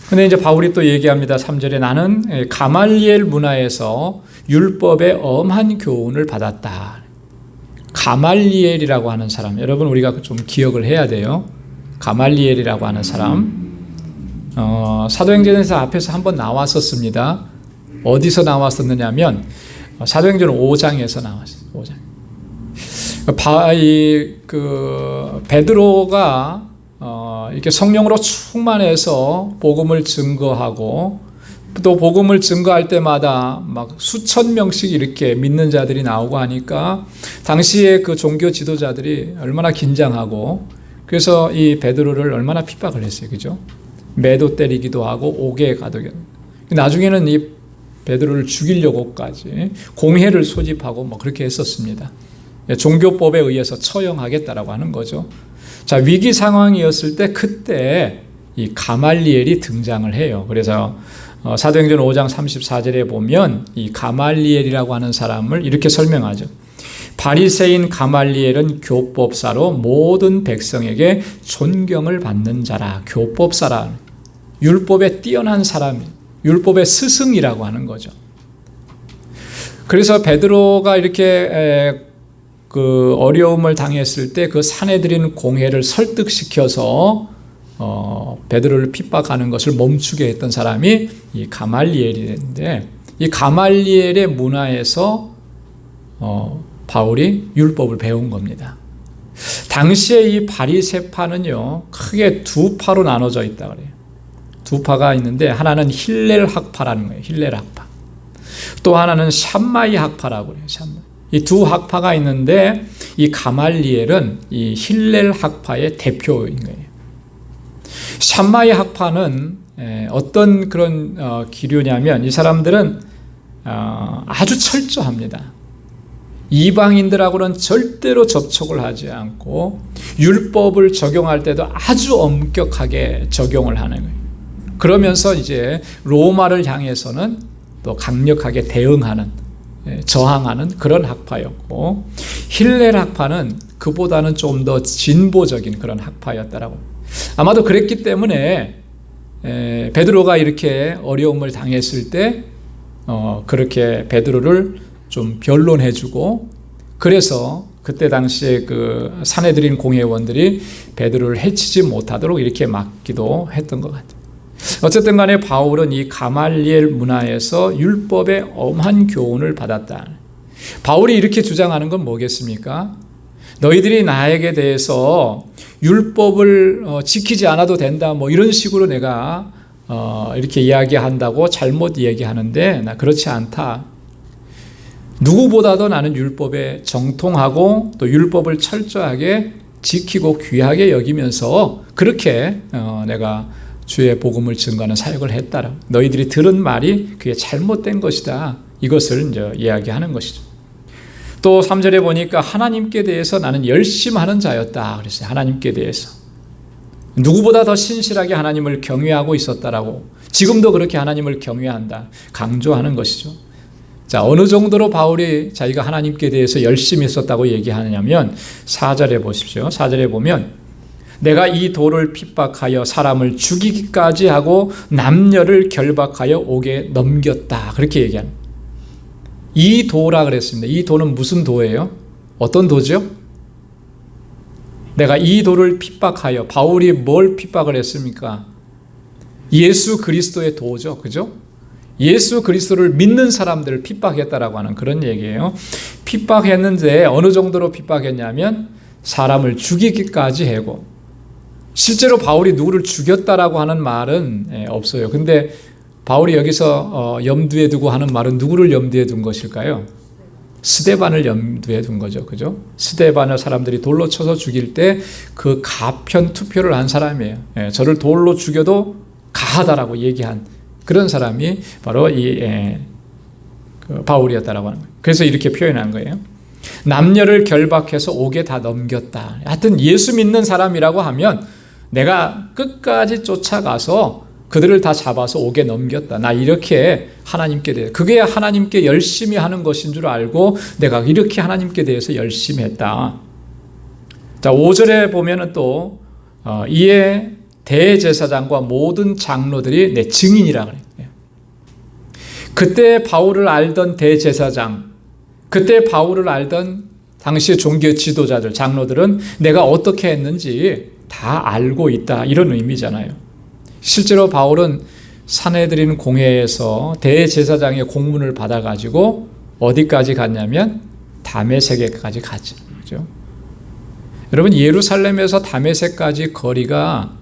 근데 이제 바울이 또 얘기합니다. 3절에 나는 가말리엘 문화에서 율법의 엄한 교훈을 받았다. 가말리엘이라고 하는 사람, 여러분 우리가 좀 기억을 해야 돼요. 가말리엘이라고 하는 사람, 사도행전에서 앞에서 한번 나왔었습니다. 어디서 나왔었느냐면 사도행전 5장에서 나왔어요. 5장. 베드로가 이렇게 성령으로 충만해서 복음을 증거하고, 또 복음을 증거할 때마다 막 수천 명씩 이렇게 믿는 자들이 나오고 하니까 당시에 그 종교 지도자들이 얼마나 긴장하고, 그래서 이 베드로를 얼마나 핍박을 했어요, 그죠? 매도 때리기도 하고 옥에 가두기도. 나중에는 이 베드로를 죽이려고까지 공회를 소집하고 뭐 그렇게 했었습니다. 종교법에 의해서 처형하겠다라고 하는 거죠. 자, 위기 상황이었을 때 그때 이 가말리엘이 등장을 해요. 그래서 사도행전 5장 34절에 보면 이 가말리엘이라고 하는 사람을 이렇게 설명하죠. 바리새인 가말리엘은 교법사로 모든 백성에게 존경을 받는 자라. 교법사라. 율법에 뛰어난 사람, 율법의 스승이라고 하는 거죠. 그래서 베드로가 이렇게 그 어려움을 당했을 때 그 사내들인 공회를 설득시켜서 베드로를 핍박하는 것을 멈추게 했던 사람이 이 가말리엘인데, 이 가말리엘의 문화에서 바울이 율법을 배운 겁니다. 당시에 이 바리새파는요 크게 두 파로 나눠져 있다 그래요. 두 파가 있는데 하나는 힐렐 학파라는 거예요. 힐렐 학파. 또 하나는 샴마이 학파라고 그래요. 이 두 학파가 있는데 이 가말리엘은 이 힐렐 학파의 대표인 거예요. 샴마이 학파는 어떤 그런 기류냐면 이 사람들은 아주 철저합니다. 이방인들하고는 절대로 접촉을 하지 않고 율법을 적용할 때도 아주 엄격하게 적용을 하는 거예요. 그러면서 이제 로마를 향해서는 또 강력하게 대응하는, 저항하는 그런 학파였고, 힐렐 학파는 그보다는 좀 더 진보적인 그런 학파였다라고. 아마도 그랬기 때문에 베드로가 이렇게 어려움을 당했을 때 그렇게 베드로를 좀 변론해주고, 그래서 그때 당시에 그 산헤드린 공회원들이 베드로를 해치지 못하도록 이렇게 막기도 했던 것 같아요. 어쨌든 간에 바울은 이 가말리엘 문화에서 율법의 엄한 교훈을 받았다. 바울이 이렇게 주장하는 건 뭐겠습니까? 너희들이 나에게 대해서 율법을 지키지 않아도 된다, 뭐 이런 식으로 내가 이렇게 이야기한다고 잘못 얘기하는데, 나 그렇지 않다. 누구보다도 나는 율법에 정통하고 또 율법을 철저하게 지키고 귀하게 여기면서 그렇게 내가 주의 복음을 증거하는 사역을 했다라. 너희들이 들은 말이 그게 잘못된 것이다. 이것을 이제 이야기하는 것이죠. 또 3절에 보니까 하나님께 대해서 나는 열심하는 자였다 그랬어요. 하나님께 대해서 누구보다 더 신실하게 하나님을 경외하고 있었다라고, 지금도 그렇게 하나님을 경외한다 강조하는 것이죠. 자, 어느 정도로 바울이 자기가 하나님께 대해서 열심히 했었다고 얘기하냐면 4절에 보십시오. 4절에 보면 내가 이 도를 핍박하여 사람을 죽이기까지 하고 남녀를 결박하여 옥에 넘겼다, 그렇게 얘기합니다. 이 도라 그랬습니다. 이 도는 무슨 도예요? 어떤 도죠? 내가 이 도를 핍박하여, 바울이 뭘 핍박을 했습니까? 예수 그리스도의 도죠. 그죠? 예수 그리스도를 믿는 사람들을 핍박했다라고 하는 그런 얘기예요. 핍박했는데 어느 정도로 핍박했냐면 사람을 죽이기까지 하고, 실제로 바울이 누구를 죽였다라고 하는 말은 없어요. 근데 바울이 여기서 염두에 두고 하는 말은 누구를 염두에 둔 것일까요? 스데반을 염두에 둔 거죠. 그죠? 스데반을 사람들이 돌로 쳐서 죽일 때 그 가편 투표를 한 사람이에요. 저를 돌로 죽여도 가하다라고 얘기한 그런 사람이 바로 이 바울이었다라고 하는 거예요. 그래서 이렇게 표현한 거예요. 남녀를 결박해서 옥에 다 넘겼다. 하여튼 예수 믿는 사람이라고 하면 내가 끝까지 쫓아가서 그들을 다 잡아서 옥에 넘겼다. 나 이렇게 하나님께 대해, 그게 하나님께 열심히 하는 것인 줄 알고 내가 이렇게 하나님께 대해서 열심히 했다. 자, 5절에 보면은 또 이에 대제사장과 모든 장로들이 내 증인이라 그래요. 그때 바울을 알던 대제사장, 그때 바울을 알던 당시의 종교 지도자들, 장로들은 내가 어떻게 했는지 다 알고 있다, 이런 의미잖아요. 실제로 바울은 산헤드린 공회에서 대제사장의 공문을 받아가지고 어디까지 갔냐면 다메섹에까지 갔죠. 그렇죠? 여러분, 예루살렘에서 다메섹까지 거리가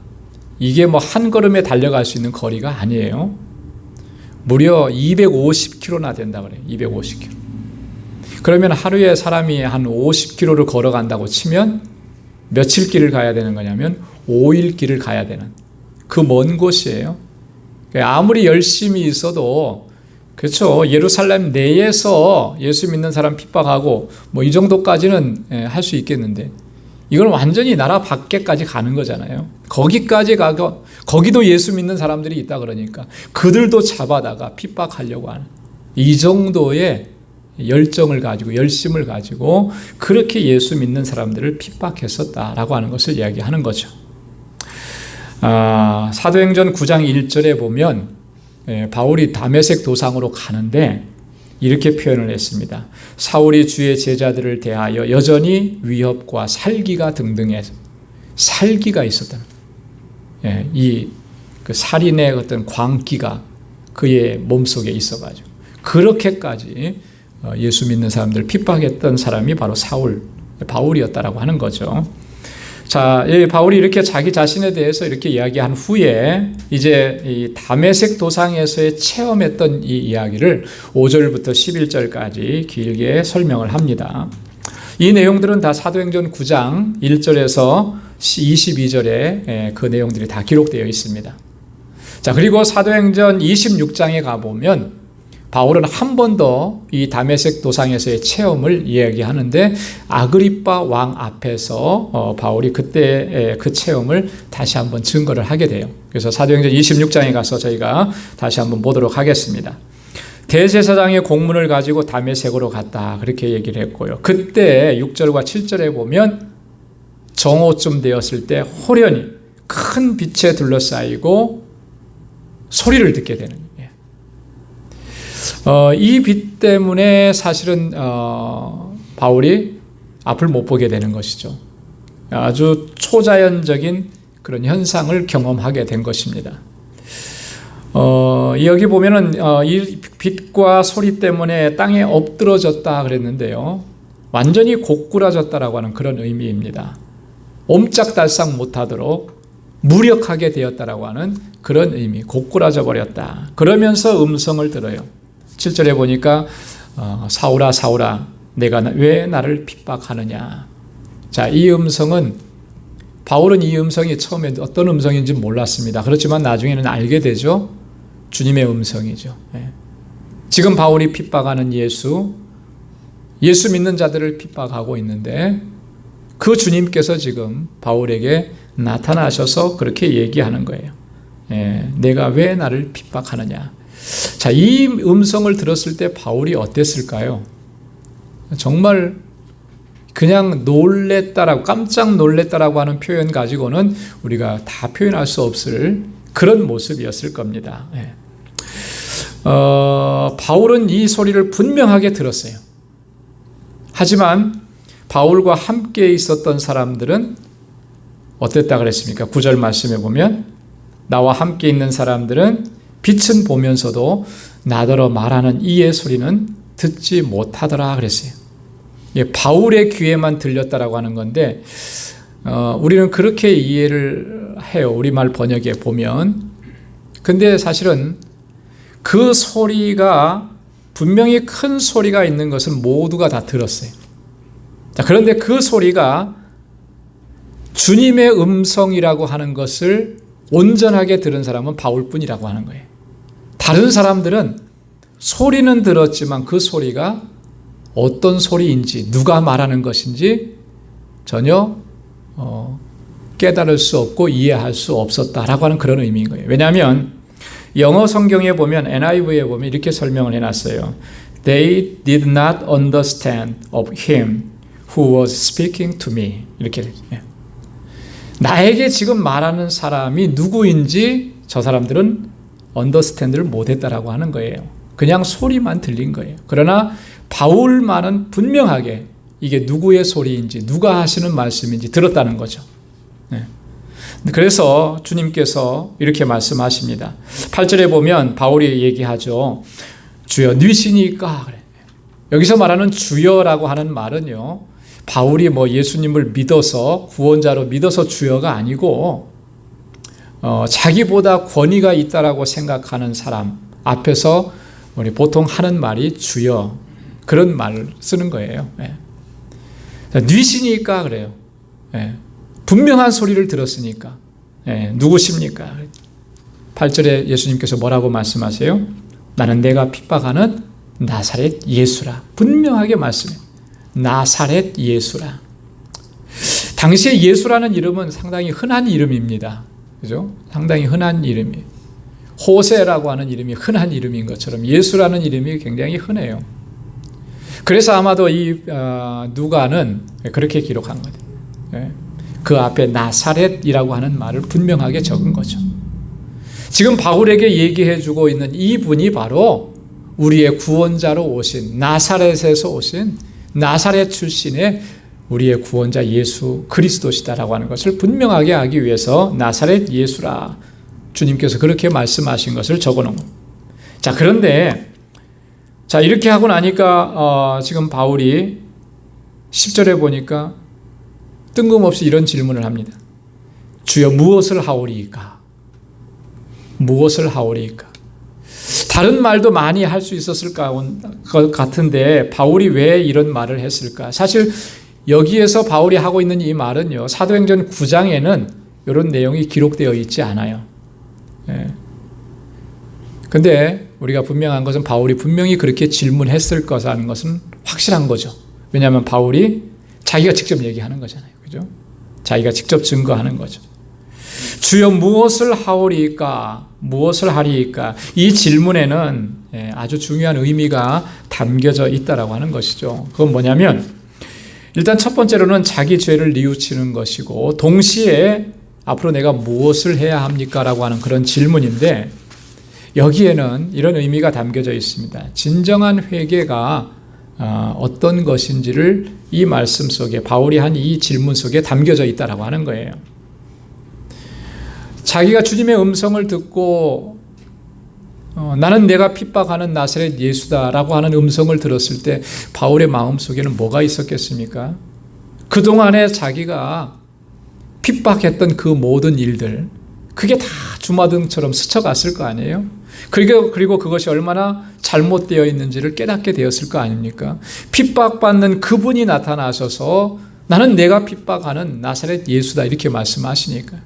이게 뭐 한 걸음에 달려갈 수 있는 거리가 아니에요. 무려 250km나 된다 그래요. 250km. 그러면 하루에 사람이 한 50km를 걸어간다고 치면 며칠 길을 가야 되는 거냐면 5일 길을 가야 되는 그 먼 곳이에요. 아무리 열심히 있어도, 그렇죠, 예루살렘 내에서 예수 믿는 사람 핍박하고 뭐 이 정도까지는 할 수 있겠는데, 이건 완전히 나라 밖에까지 가는 거잖아요. 거기까지 가고 거기도 예수 믿는 사람들이 있다 그러니까 그들도 잡아다가 핍박하려고 하는 이 정도의 열정을 가지고 열심을 가지고 그렇게 예수 믿는 사람들을 핍박했었다라고 하는 것을 이야기하는 거죠. 사도행전 9장 1절에 보면 바울이 다메섹 도상으로 가는데 이렇게 표현을 했습니다. 사울이 주의 제자들을 대하여 여전히 위협과 살기가 등등해서, 살기가 있었다. 이 그 살인의 어떤 광기가 그의 몸속에 있어가지고 그렇게까지 예수 믿는 사람들을 핍박했던 사람이 바로 바울이었다라고 하는 거죠. 자, 바울이 이렇게 자기 자신에 대해서 이렇게 이야기한 후에 이제 이 다메섹 도상에서의 체험했던 이 이야기를 5절부터 11절까지 길게 설명을 합니다. 이 내용들은 다 사도행전 9장 1절에서 22절에 그 내용들이 다 기록되어 있습니다. 자, 그리고 사도행전 26장에 가보면 바울은 한 번 더 이 다메섹 도상에서의 체험을 이야기하는데 아그리빠 왕 앞에서 바울이 그때 그 체험을 다시 한번 증거를 하게 돼요. 그래서 사도행전 26장에 가서 저희가 다시 한번 보도록 하겠습니다. 대제사장의 공문을 가지고 다메섹으로 갔다, 그렇게 얘기를 했고요. 그때 6절과 7절에 보면 정오쯤 되었을 때 호련히 큰 빛에 둘러싸이고 소리를 듣게 되는 거예요. 이 빛 때문에 사실은 바울이 앞을 못 보게 되는 것이죠. 아주 초자연적인 그런 현상을 경험하게 된 것입니다. 여기 보면은 이 빛과 소리 때문에 땅에 엎드러졌다 그랬는데요. 완전히 고꾸라졌다라고 하는 그런 의미입니다. 옴짝달싹 못하도록 무력하게 되었다라고 하는 그런 의미, 고꾸라져 버렸다. 그러면서 음성을 들어요. 7절에 보니까 사울아 사울아 내가 왜 나를 핍박하느냐. 자, 이 음성은 바울은 이 음성이 처음에 어떤 음성인지 몰랐습니다. 그렇지만 나중에는 알게 되죠. 주님의 음성이죠. 지금 바울이 핍박하는 예수 믿는 자들을 핍박하고 있는데 그 주님께서 지금 바울에게 나타나셔서 그렇게 얘기하는 거예요. 내가 왜 나를 핍박하느냐. 자, 이 음성을 들었을 때 바울이 어땠을까요? 정말 그냥 놀랬다라고, 깜짝 놀랬다라고 하는 표현 가지고는 우리가 다 표현할 수 없을 그런 모습이었을 겁니다. 바울은 이 소리를 분명하게 들었어요. 하지만 바울과 함께 있었던 사람들은 어땠다 그랬습니까? 9절 말씀에 보면 나와 함께 있는 사람들은 빛은 보면서도 나더러 말하는 이의 소리는 듣지 못하더라 그랬어요. 바울의 귀에만 들렸다라고 하는 건데 우리는 그렇게 이해를 해요. 우리말 번역에 보면. 근데 사실은 그 소리가 분명히 큰 소리가 있는 것은 모두가 다 들었어요. 자, 그런데 그 소리가 주님의 음성이라고 하는 것을 온전하게 들은 사람은 바울뿐이라고 하는 거예요. 다른 사람들은 소리는 들었지만 그 소리가 어떤 소리인지 누가 말하는 것인지 전혀 깨달을 수 없고 이해할 수 없었다라고 하는 그런 의미인 거예요. 왜냐하면 영어 성경에 보면 NIV에 보면 이렇게 설명을 해놨어요. They did not understand of him who was speaking to me. 이렇게 돼요. 나에게 지금 말하는 사람이 누구인지 저 사람들은 understand를 못했다라고 하는 거예요. 그냥 소리만 들린 거예요. 그러나 바울만은 분명하게 이게 누구의 소리인지 누가 하시는 말씀인지 들었다는 거죠. 그래서 주님께서 이렇게 말씀하십니다. 8절에 보면 바울이 얘기하죠. 주여 뉘시니까. 여기서 말하는 주여라고 하는 말은요, 바울이 예수님을 믿어서 구원자로 믿어서 주여가 아니고 자기보다 권위가 있다라고 생각하는 사람 앞에서 우리 보통 하는 말이 주여, 그런 말을 쓰는 거예요. 뉘시니까 그래요. 분명한 소리를 들었으니까. 누구십니까? 8절에 예수님께서 뭐라고 말씀하세요? 나는 내가 핍박하는 나사렛 예수라. 분명하게 말씀해요. 나사렛 예수라. 당시에 예수라는 이름은 상당히 흔한 이름입니다. 그죠? 상당히 흔한 이름이에요. 호세라고 하는 이름이 흔한 이름인 것처럼 예수라는 이름이 굉장히 흔해요. 그래서 아마도 이 누가는 그렇게 기록한 거예요. 그 앞에 나사렛이라고 하는 말을 분명하게 적은 거죠. 지금 바울에게 얘기해주고 있는 이분이 바로 우리의 구원자로 오신, 나사렛에서 오신 나사렛 출신의 우리의 구원자 예수 그리스도시다라고 하는 것을 분명하게 하기 위해서 나사렛 예수라, 주님께서 그렇게 말씀하신 것을 적어놓은 겁니다. 자, 그런데 이렇게 하고 나니까 지금 바울이 10절에 보니까 뜬금없이 이런 질문을 합니다. 주여 무엇을 하오리이까? 무엇을 하오리이까? 다른 말도 많이 할 수 있었을 것 같은데 바울이 왜 이런 말을 했을까? 사실 여기에서 바울이 하고 있는 이 말은요, 사도행전 9장에는 이런 내용이 기록되어 있지 않아요. 근데 우리가 분명한 것은 바울이 분명히 그렇게 질문했을 거라는 것은 확실한 거죠. 왜냐하면 바울이 자기가 직접 얘기하는 거잖아요. 그죠? 자기가 직접 증거하는 거죠. 주여 무엇을 하오리이까? 무엇을 하리이까? 이 질문에는 아주 중요한 의미가 담겨져 있다라고 하는 것이죠. 그건 뭐냐면 일단 첫 번째로는 자기 죄를 뉘우치는 것이고, 동시에 앞으로 내가 무엇을 해야 합니까? 라고 하는 그런 질문인데, 여기에는 이런 의미가 담겨져 있습니다. 진정한 회개가 어떤 것인지를 이 말씀 속에, 바울이 한 이 질문 속에 담겨져 있다라고 하는 거예요. 자기가 주님의 음성을 듣고 나는 내가 핍박하는 나사렛 예수다라고 하는 음성을 들었을 때 바울의 마음속에는 뭐가 있었겠습니까? 그동안에 자기가 핍박했던 그 모든 일들, 그게 다 주마등처럼 스쳐갔을 거 아니에요? 그리고 그것이 얼마나 잘못되어 있는지를 깨닫게 되었을 거 아닙니까? 핍박받는 그분이 나타나셔서 나는 내가 핍박하는 나사렛 예수다 이렇게 말씀하시니까.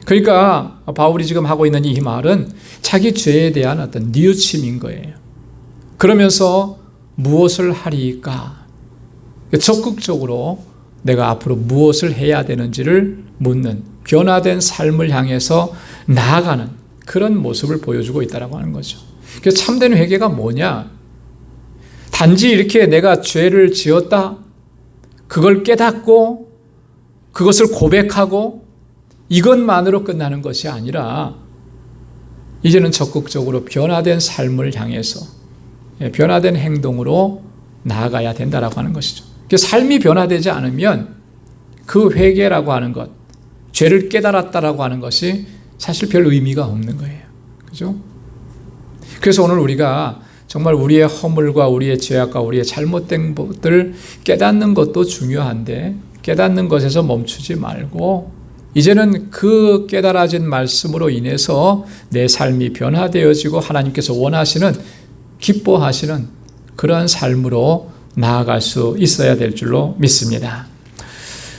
그러니까 바울이 지금 하고 있는 이 말은 자기 죄에 대한 어떤 뉘우침인 거예요. 그러면서 무엇을 하리까? 적극적으로 내가 앞으로 무엇을 해야 되는지를 묻는 변화된 삶을 향해서 나아가는 그런 모습을 보여주고 있다고 하는 거죠. 그래서 참된 회개가 뭐냐? 단지 이렇게 내가 죄를 지었다, 그걸 깨닫고 그것을 고백하고 이것만으로 끝나는 것이 아니라 이제는 적극적으로 변화된 삶을 향해서 변화된 행동으로 나아가야 된다라고 하는 것이죠. 삶이 변화되지 않으면 그 회개라고 하는 것, 죄를 깨달았다라고 하는 것이 사실 별 의미가 없는 거예요. 그죠? 그래서 오늘 우리가 정말 우리의 허물과 우리의 죄악과 우리의 잘못된 것들을 깨닫는 것도 중요한데 깨닫는 것에서 멈추지 말고 이제는 그 깨달아진 말씀으로 인해서 내 삶이 변화되어지고 하나님께서 원하시는, 기뻐하시는 그러한 삶으로 나아갈 수 있어야 될 줄로 믿습니다.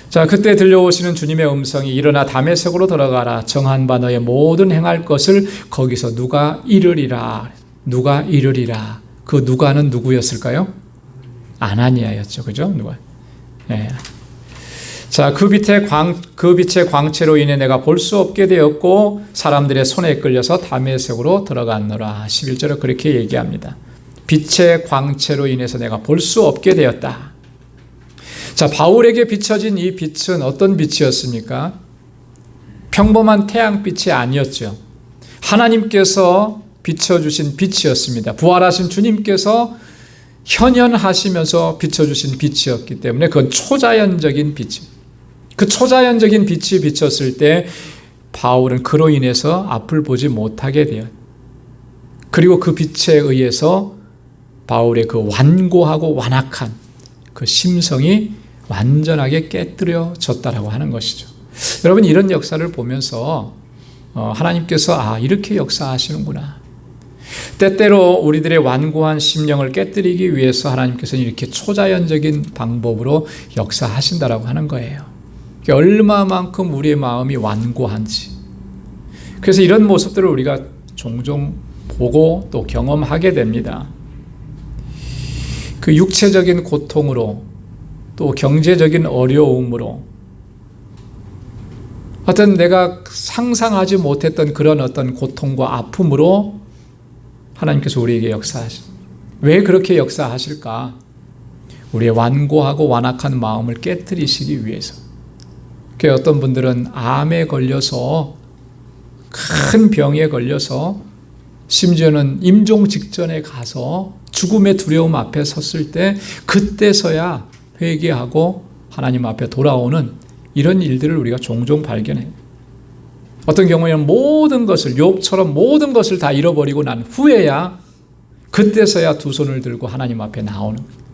자, 그때 들려오시는 주님의 음성이 일어나 다메섹으로 들어가라. 정한 바 너의 모든 행할 것을 거기서 누가 이르리라. 누가 이르리라. 그 누가는 누구였을까요? 아나니아였죠. 그죠? 누가? 네. 자, 그 빛의 광채로 인해 내가 볼 수 없게 되었고 사람들의 손에 끌려서 다메섹으로 들어갔노라. 11절에 그렇게 얘기합니다. 빛의 광채로 인해서 내가 볼 수 없게 되었다. 자, 바울에게 비춰진 이 빛은 어떤 빛이었습니까? 평범한 태양빛이 아니었죠. 하나님께서 비춰주신 빛이었습니다. 부활하신 주님께서 현현하시면서 비춰주신 빛이었기 때문에 그건 초자연적인 빛입니다. 그 초자연적인 빛이 비쳤을 때 바울은 그로 인해서 앞을 보지 못하게 돼요. 그리고 그 빛에 의해서 바울의 그 완고하고 완악한 그 심성이 완전하게 깨뜨려졌다라고 하는 것이죠. 여러분, 이런 역사를 보면서 하나님께서 이렇게 역사하시는구나. 때때로 우리들의 완고한 심령을 깨뜨리기 위해서 하나님께서는 이렇게 초자연적인 방법으로 역사하신다라고 하는 거예요. 얼마만큼 우리의 마음이 완고한지. 그래서 이런 모습들을 우리가 종종 보고 또 경험하게 됩니다. 그 육체적인 고통으로 또 경제적인 어려움으로 어떤 내가 상상하지 못했던 그런 어떤 고통과 아픔으로 하나님께서 우리에게 역사하십니다. 왜 그렇게 역사하실까? 우리의 완고하고 완악한 마음을 깨뜨리시기 위해서. 어떤 분들은 암에 걸려서 큰 병에 걸려서 심지어는 임종 직전에 가서 죽음의 두려움 앞에 섰을 때 그때서야 회개하고 하나님 앞에 돌아오는 이런 일들을 우리가 종종 발견해요. 어떤 경우에는 모든 것을, 욥처럼 모든 것을 다 잃어버리고 난 후에야 그때서야 두 손을 들고 하나님 앞에 나오는 거예요.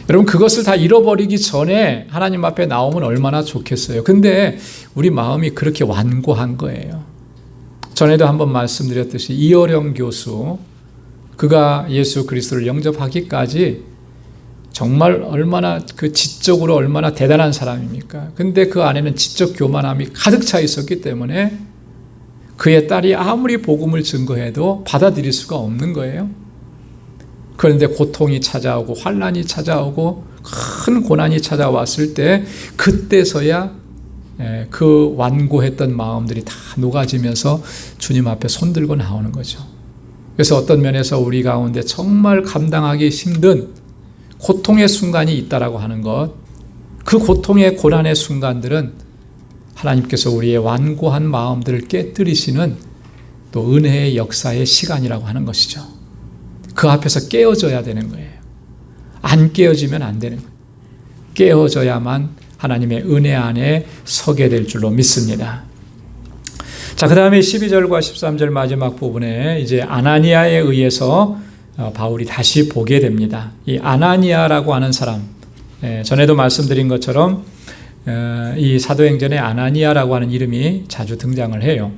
여러분, 그것을 다 잃어버리기 전에 하나님 앞에 나오면 얼마나 좋겠어요. 근데 우리 마음이 그렇게 완고한 거예요. 전에도 한번 말씀드렸듯이 이어령 교수, 그가 예수 그리스도를 영접하기까지 정말 얼마나 그 지적으로 얼마나 대단한 사람입니까? 근데 그 안에는 지적 교만함이 가득 차 있었기 때문에 그의 딸이 아무리 복음을 증거해도 받아들일 수가 없는 거예요. 그런데 고통이 찾아오고 환난이 찾아오고 큰 고난이 찾아왔을 때 그때서야 그 완고했던 마음들이 다 녹아지면서 주님 앞에 손들고 나오는 거죠. 그래서 어떤 면에서 우리 가운데 정말 감당하기 힘든 고통의 순간이 있다라고 하는 것, 그 고통의 고난의 순간들은 하나님께서 우리의 완고한 마음들을 깨뜨리시는 또 은혜의 역사의 시간이라고 하는 것이죠. 그 앞에서 깨어져야 되는 거예요. 안 깨어지면 안 되는 거예요. 깨어져야만 하나님의 은혜 안에 서게 될 줄로 믿습니다. 자, 그 다음에 12절과 13절 마지막 부분에 이제 아나니아에 의해서 바울이 다시 보게 됩니다. 이 아나니아라고 하는 사람, 전에도 말씀드린 것처럼 이 사도행전에 아나니아라고 하는 이름이 자주 등장을 해요.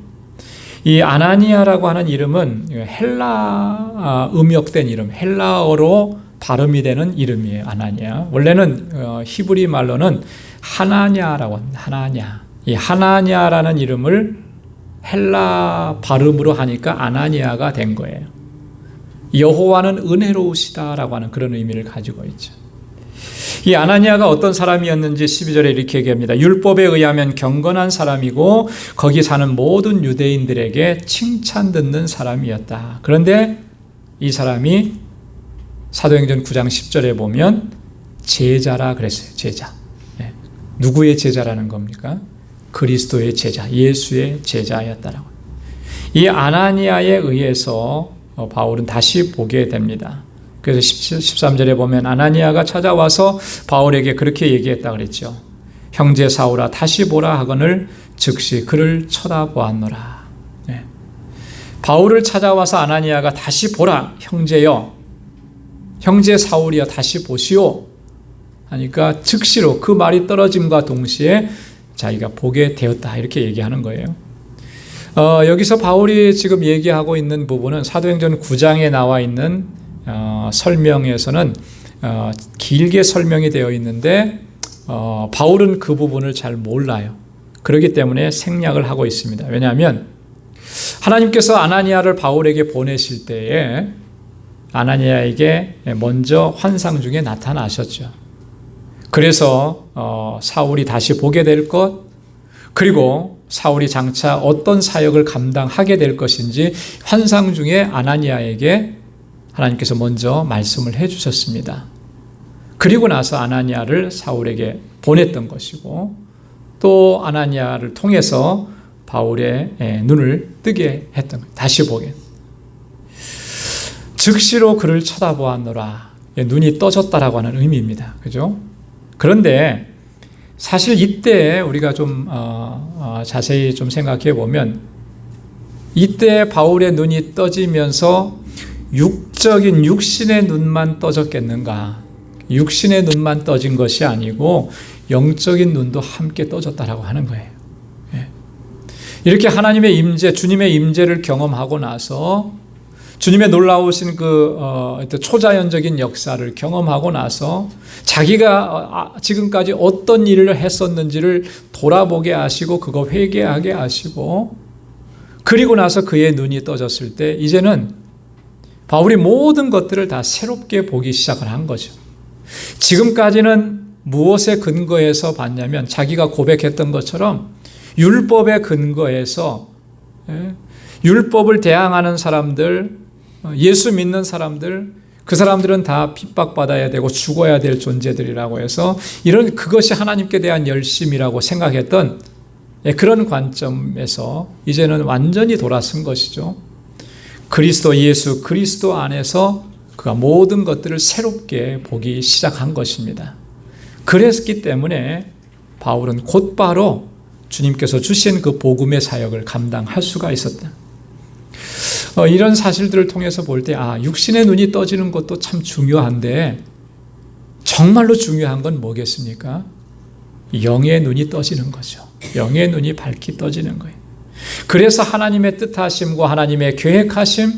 이 아나니아라고 하는 이름은 헬라 음역된 이름, 헬라어로 발음이 되는 이름이에요. 아나니아. 원래는 히브리 말로는 하나냐라고 합니다. 하나냐. 이 하나냐라는 이름을 헬라 발음으로 하니까 아나니아가 된 거예요. 여호와는 은혜로우시다라고 하는 그런 의미를 가지고 있죠. 이 아나니아가 어떤 사람이었는지 12절에 이렇게 얘기합니다. 율법에 의하면 경건한 사람이고 거기 사는 모든 유대인들에게 칭찬 듣는 사람이었다. 그런데 이 사람이 사도행전 9장 10절에 보면 제자라 그랬어요. 제자. 누구의 제자라는 겁니까? 그리스도의 제자, 예수의 제자였다라고. 이 아나니아에 의해서 바울은 다시 보게 됩니다. 그래서 13절에 보면 아나니아가 찾아와서 바울에게 그렇게 얘기했다 그랬죠. 형제 사울아 다시 보라 하거늘 즉시 그를 쳐다보았노라. 네. 바울을 찾아와서 아나니아가 다시 보라 형제여, 형제 사울이여 다시 보시오 하니까 즉시로 그 말이 떨어짐과 동시에 자기가 보게 되었다 이렇게 얘기하는 거예요. 여기서 바울이 지금 얘기하고 있는 부분은 사도행전 9장에 나와 있는 설명에서는 길게 설명이 되어 있는데 바울은 그 부분을 잘 몰라요. 그렇기 때문에 생략을 하고 있습니다. 왜냐하면 하나님께서 아나니아를 바울에게 보내실 때에 아나니아에게 먼저 환상 중에 나타나셨죠. 그래서 사울이 다시 보게 될 것, 그리고 사울이 장차 어떤 사역을 감당하게 될 것인지 환상 중에 아나니아에게 하나님께서 먼저 말씀을 해주셨습니다. 그리고 나서 아나니아를 사울에게 보냈던 것이고 또 아나니아를 통해서 바울의 눈을 뜨게 했던 거예요. 다시 보게. 즉시로 그를 쳐다보았노라. 눈이 떠졌다라고 하는 의미입니다. 그죠? 그런데 사실 이때 우리가 좀 자세히 좀 생각해 보면 이때 바울의 눈이 떠지면서 육적인 육신의 눈만 떠졌겠는가? 육신의 눈만 떠진 것이 아니고 영적인 눈도 함께 떠졌다라고 하는 거예요. 이렇게 하나님의 임재, 주님의 임재를 경험하고 나서 주님의 놀라우신 그 초자연적인 역사를 경험하고 나서 자기가 지금까지 어떤 일을 했었는지를 돌아보게 하시고 그거 회개하게 하시고 그리고 나서 그의 눈이 떠졌을 때 이제는 바울이 모든 것들을 다 새롭게 보기 시작을 한 거죠. 지금까지는 무엇에 근거해서 봤냐면 자기가 고백했던 것처럼 율법에 근거해서 율법을 대항하는 사람들, 예수 믿는 사람들, 그 사람들은 다 핍박받아야 되고 죽어야 될 존재들이라고 해서 이런 그것이 하나님께 대한 열심이라고 생각했던 그런 관점에서 이제는 완전히 돌아선 것이죠. 그리스도 예수, 그리스도 안에서 그가 모든 것들을 새롭게 보기 시작한 것입니다. 그랬기 때문에 바울은 곧바로 주님께서 주신 그 복음의 사역을 감당할 수가 있었다. 이런 사실들을 통해서 볼 때 육신의 눈이 떠지는 것도 참 중요한데 정말로 중요한 건 뭐겠습니까? 영의 눈이 떠지는 거죠. 영의 눈이 밝히 떠지는 거예요. 그래서 하나님의 뜻하심과 하나님의 계획하심,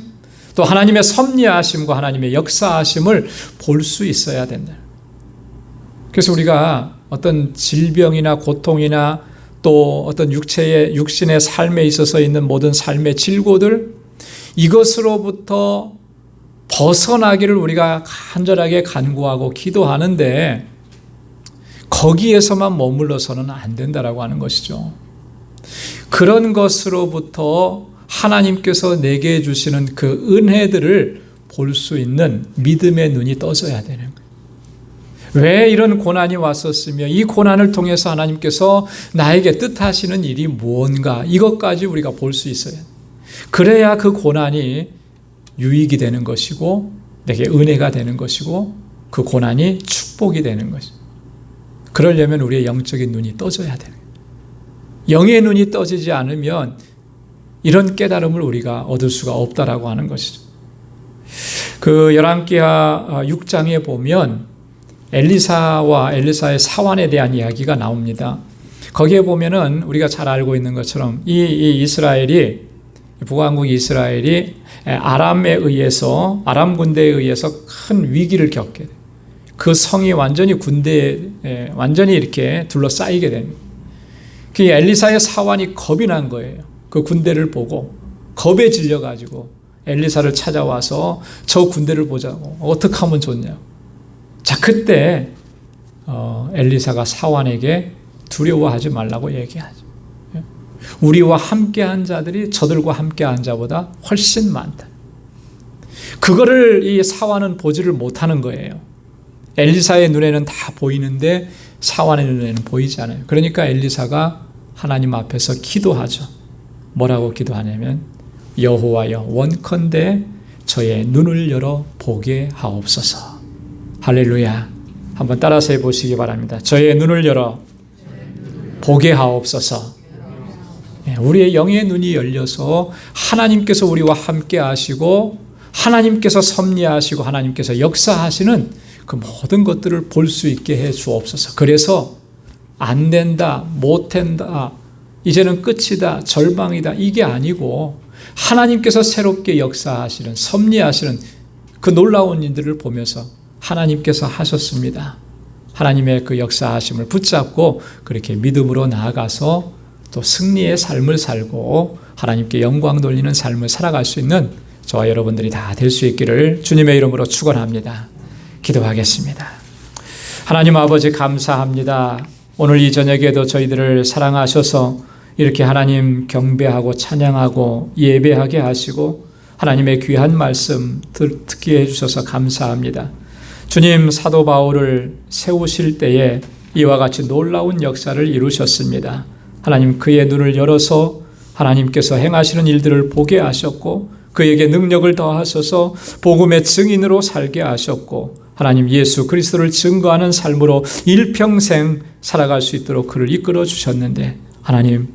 또 하나님의 섭리하심과 하나님의 역사하심을 볼 수 있어야 된다. 그래서 우리가 어떤 질병이나 고통이나 또 어떤 육신의 삶에 있어서 있는 모든 삶의 질고들, 이것으로부터 벗어나기를 우리가 간절하게 간구하고 기도하는데 거기에서만 머물러서는 안 된다라고 하는 것이죠. 그런 것으로부터 하나님께서 내게 주시는 그 은혜들을 볼 수 있는 믿음의 눈이 떠져야 되는 거예요. 왜 이런 고난이 왔었으며 이 고난을 통해서 하나님께서 나에게 뜻하시는 일이 무언가, 이것까지 우리가 볼 수 있어야 해요. 그래야 그 고난이 유익이 되는 것이고 내게 은혜가 되는 것이고 그 고난이 축복이 되는 것이죠. 그러려면 우리의 영적인 눈이 떠져야 되는 거예요. 영의 눈이 떠지지 않으면 이런 깨달음을 우리가 얻을 수가 없다라고 하는 것이죠. 그 열왕기하 6장에 보면 엘리사와 엘리사의 사환에 대한 이야기가 나옵니다. 거기에 보면은 우리가 잘 알고 있는 것처럼 이 이스라엘이 북왕국 이스라엘이 아람 군대에 의해서 큰 위기를 겪게 돼요. 그 성이 완전히 군대에 완전히 이렇게 둘러싸이게 됩니다. 그 엘리사의 사환이 겁이 난 거예요. 그 군대를 보고 겁에 질려가지고 엘리사를 찾아와서 저 군대를 보자고 어떻게 하면 좋냐. 자, 그때 엘리사가 사환에게 두려워하지 말라고 얘기하죠. 우리와 함께한 자들이 저들과 함께한 자보다 훨씬 많다. 그거를 이 사환은 보지를 못하는 거예요. 엘리사의 눈에는 다 보이는데 사환의 눈에는 보이지 않아요. 그러니까 엘리사가 하나님 앞에서 기도하죠. 뭐라고 기도하냐면 여호와여 원컨대 저의 눈을 열어 보게 하옵소서. 할렐루야. 한번 따라서 해보시기 바랍니다. 저의 눈을 열어 보게 하옵소서. 우리의 영의 눈이 열려서 하나님께서 우리와 함께 하시고 하나님께서 섭리하시고 하나님께서 역사하시는 그 모든 것들을 볼 수 있게 해 주옵소서. 그래서 안 된다, 못 된다, 이제는 끝이다, 절망이다, 이게 아니고 하나님께서 새롭게 역사하시는 섭리하시는 그 놀라운 일들을 보면서 하나님께서 하셨습니다. 하나님의 그 역사하심을 붙잡고 그렇게 믿음으로 나아가서 또 승리의 삶을 살고 하나님께 영광 돌리는 삶을 살아갈 수 있는 저와 여러분들이 다 될 수 있기를 주님의 이름으로 축원합니다. 기도하겠습니다. 하나님 아버지 감사합니다. 오늘 이 저녁에도 저희들을 사랑하셔서 이렇게 하나님 경배하고 찬양하고 예배하게 하시고 하나님의 귀한 말씀 듣게 해주셔서 감사합니다. 주님, 사도 바울을 세우실 때에 이와 같이 놀라운 역사를 이루셨습니다. 하나님, 그의 눈을 열어서 하나님께서 행하시는 일들을 보게 하셨고 그에게 능력을 더하셔서 복음의 증인으로 살게 하셨고 하나님 예수 그리스도를 증거하는 삶으로 일평생 살아갈 수 있도록 그를 이끌어 주셨는데 하나님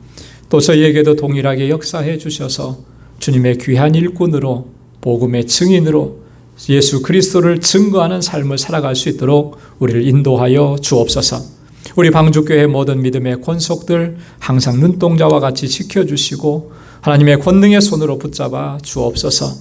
또 저희에게도 동일하게 역사해 주셔서 주님의 귀한 일꾼으로 복음의 증인으로 예수 그리스도를 증거하는 삶을 살아갈 수 있도록 우리를 인도하여 주옵소서. 우리 방주교회 모든 믿음의 권속들 항상 눈동자와 같이 지켜주시고 하나님의 권능의 손으로 붙잡아 주옵소서.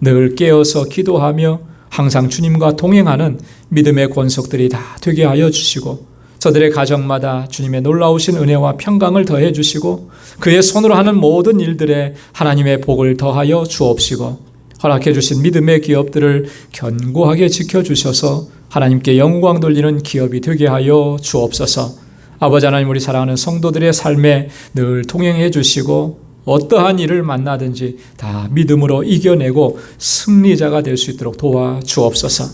늘 깨어서 기도하며 항상 주님과 동행하는 믿음의 권속들이 다 되게 하여 주시고 저들의 가정마다 주님의 놀라우신 은혜와 평강을 더해 주시고 그의 손으로 하는 모든 일들에 하나님의 복을 더하여 주옵시고 허락해 주신 믿음의 기업들을 견고하게 지켜주셔서 하나님께 영광 돌리는 기업이 되게 하여 주옵소서. 아버지 하나님, 우리 사랑하는 성도들의 삶에 늘 동행해 주시고 어떠한 일을 만나든지 다 믿음으로 이겨내고 승리자가 될 수 있도록 도와주옵소서.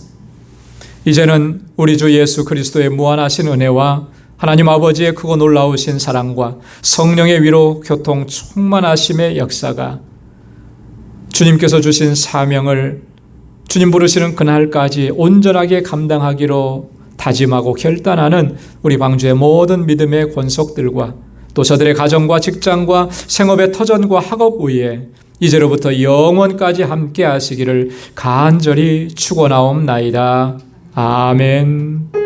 이제는 우리 주 예수 그리스도의 무한하신 은혜와 하나님 아버지의 크고 놀라우신 사랑과 성령의 위로 교통 충만하심의 역사가 주님께서 주신 사명을 주님 부르시는 그날까지 온전하게 감당하기로 다짐하고 결단하는 우리 방주의 모든 믿음의 권속들과 또 저들의 가정과 직장과 생업의 터전과 학업 위에 이제로부터 영원까지 함께 하시기를 간절히 축원하옵나이다. 아멘.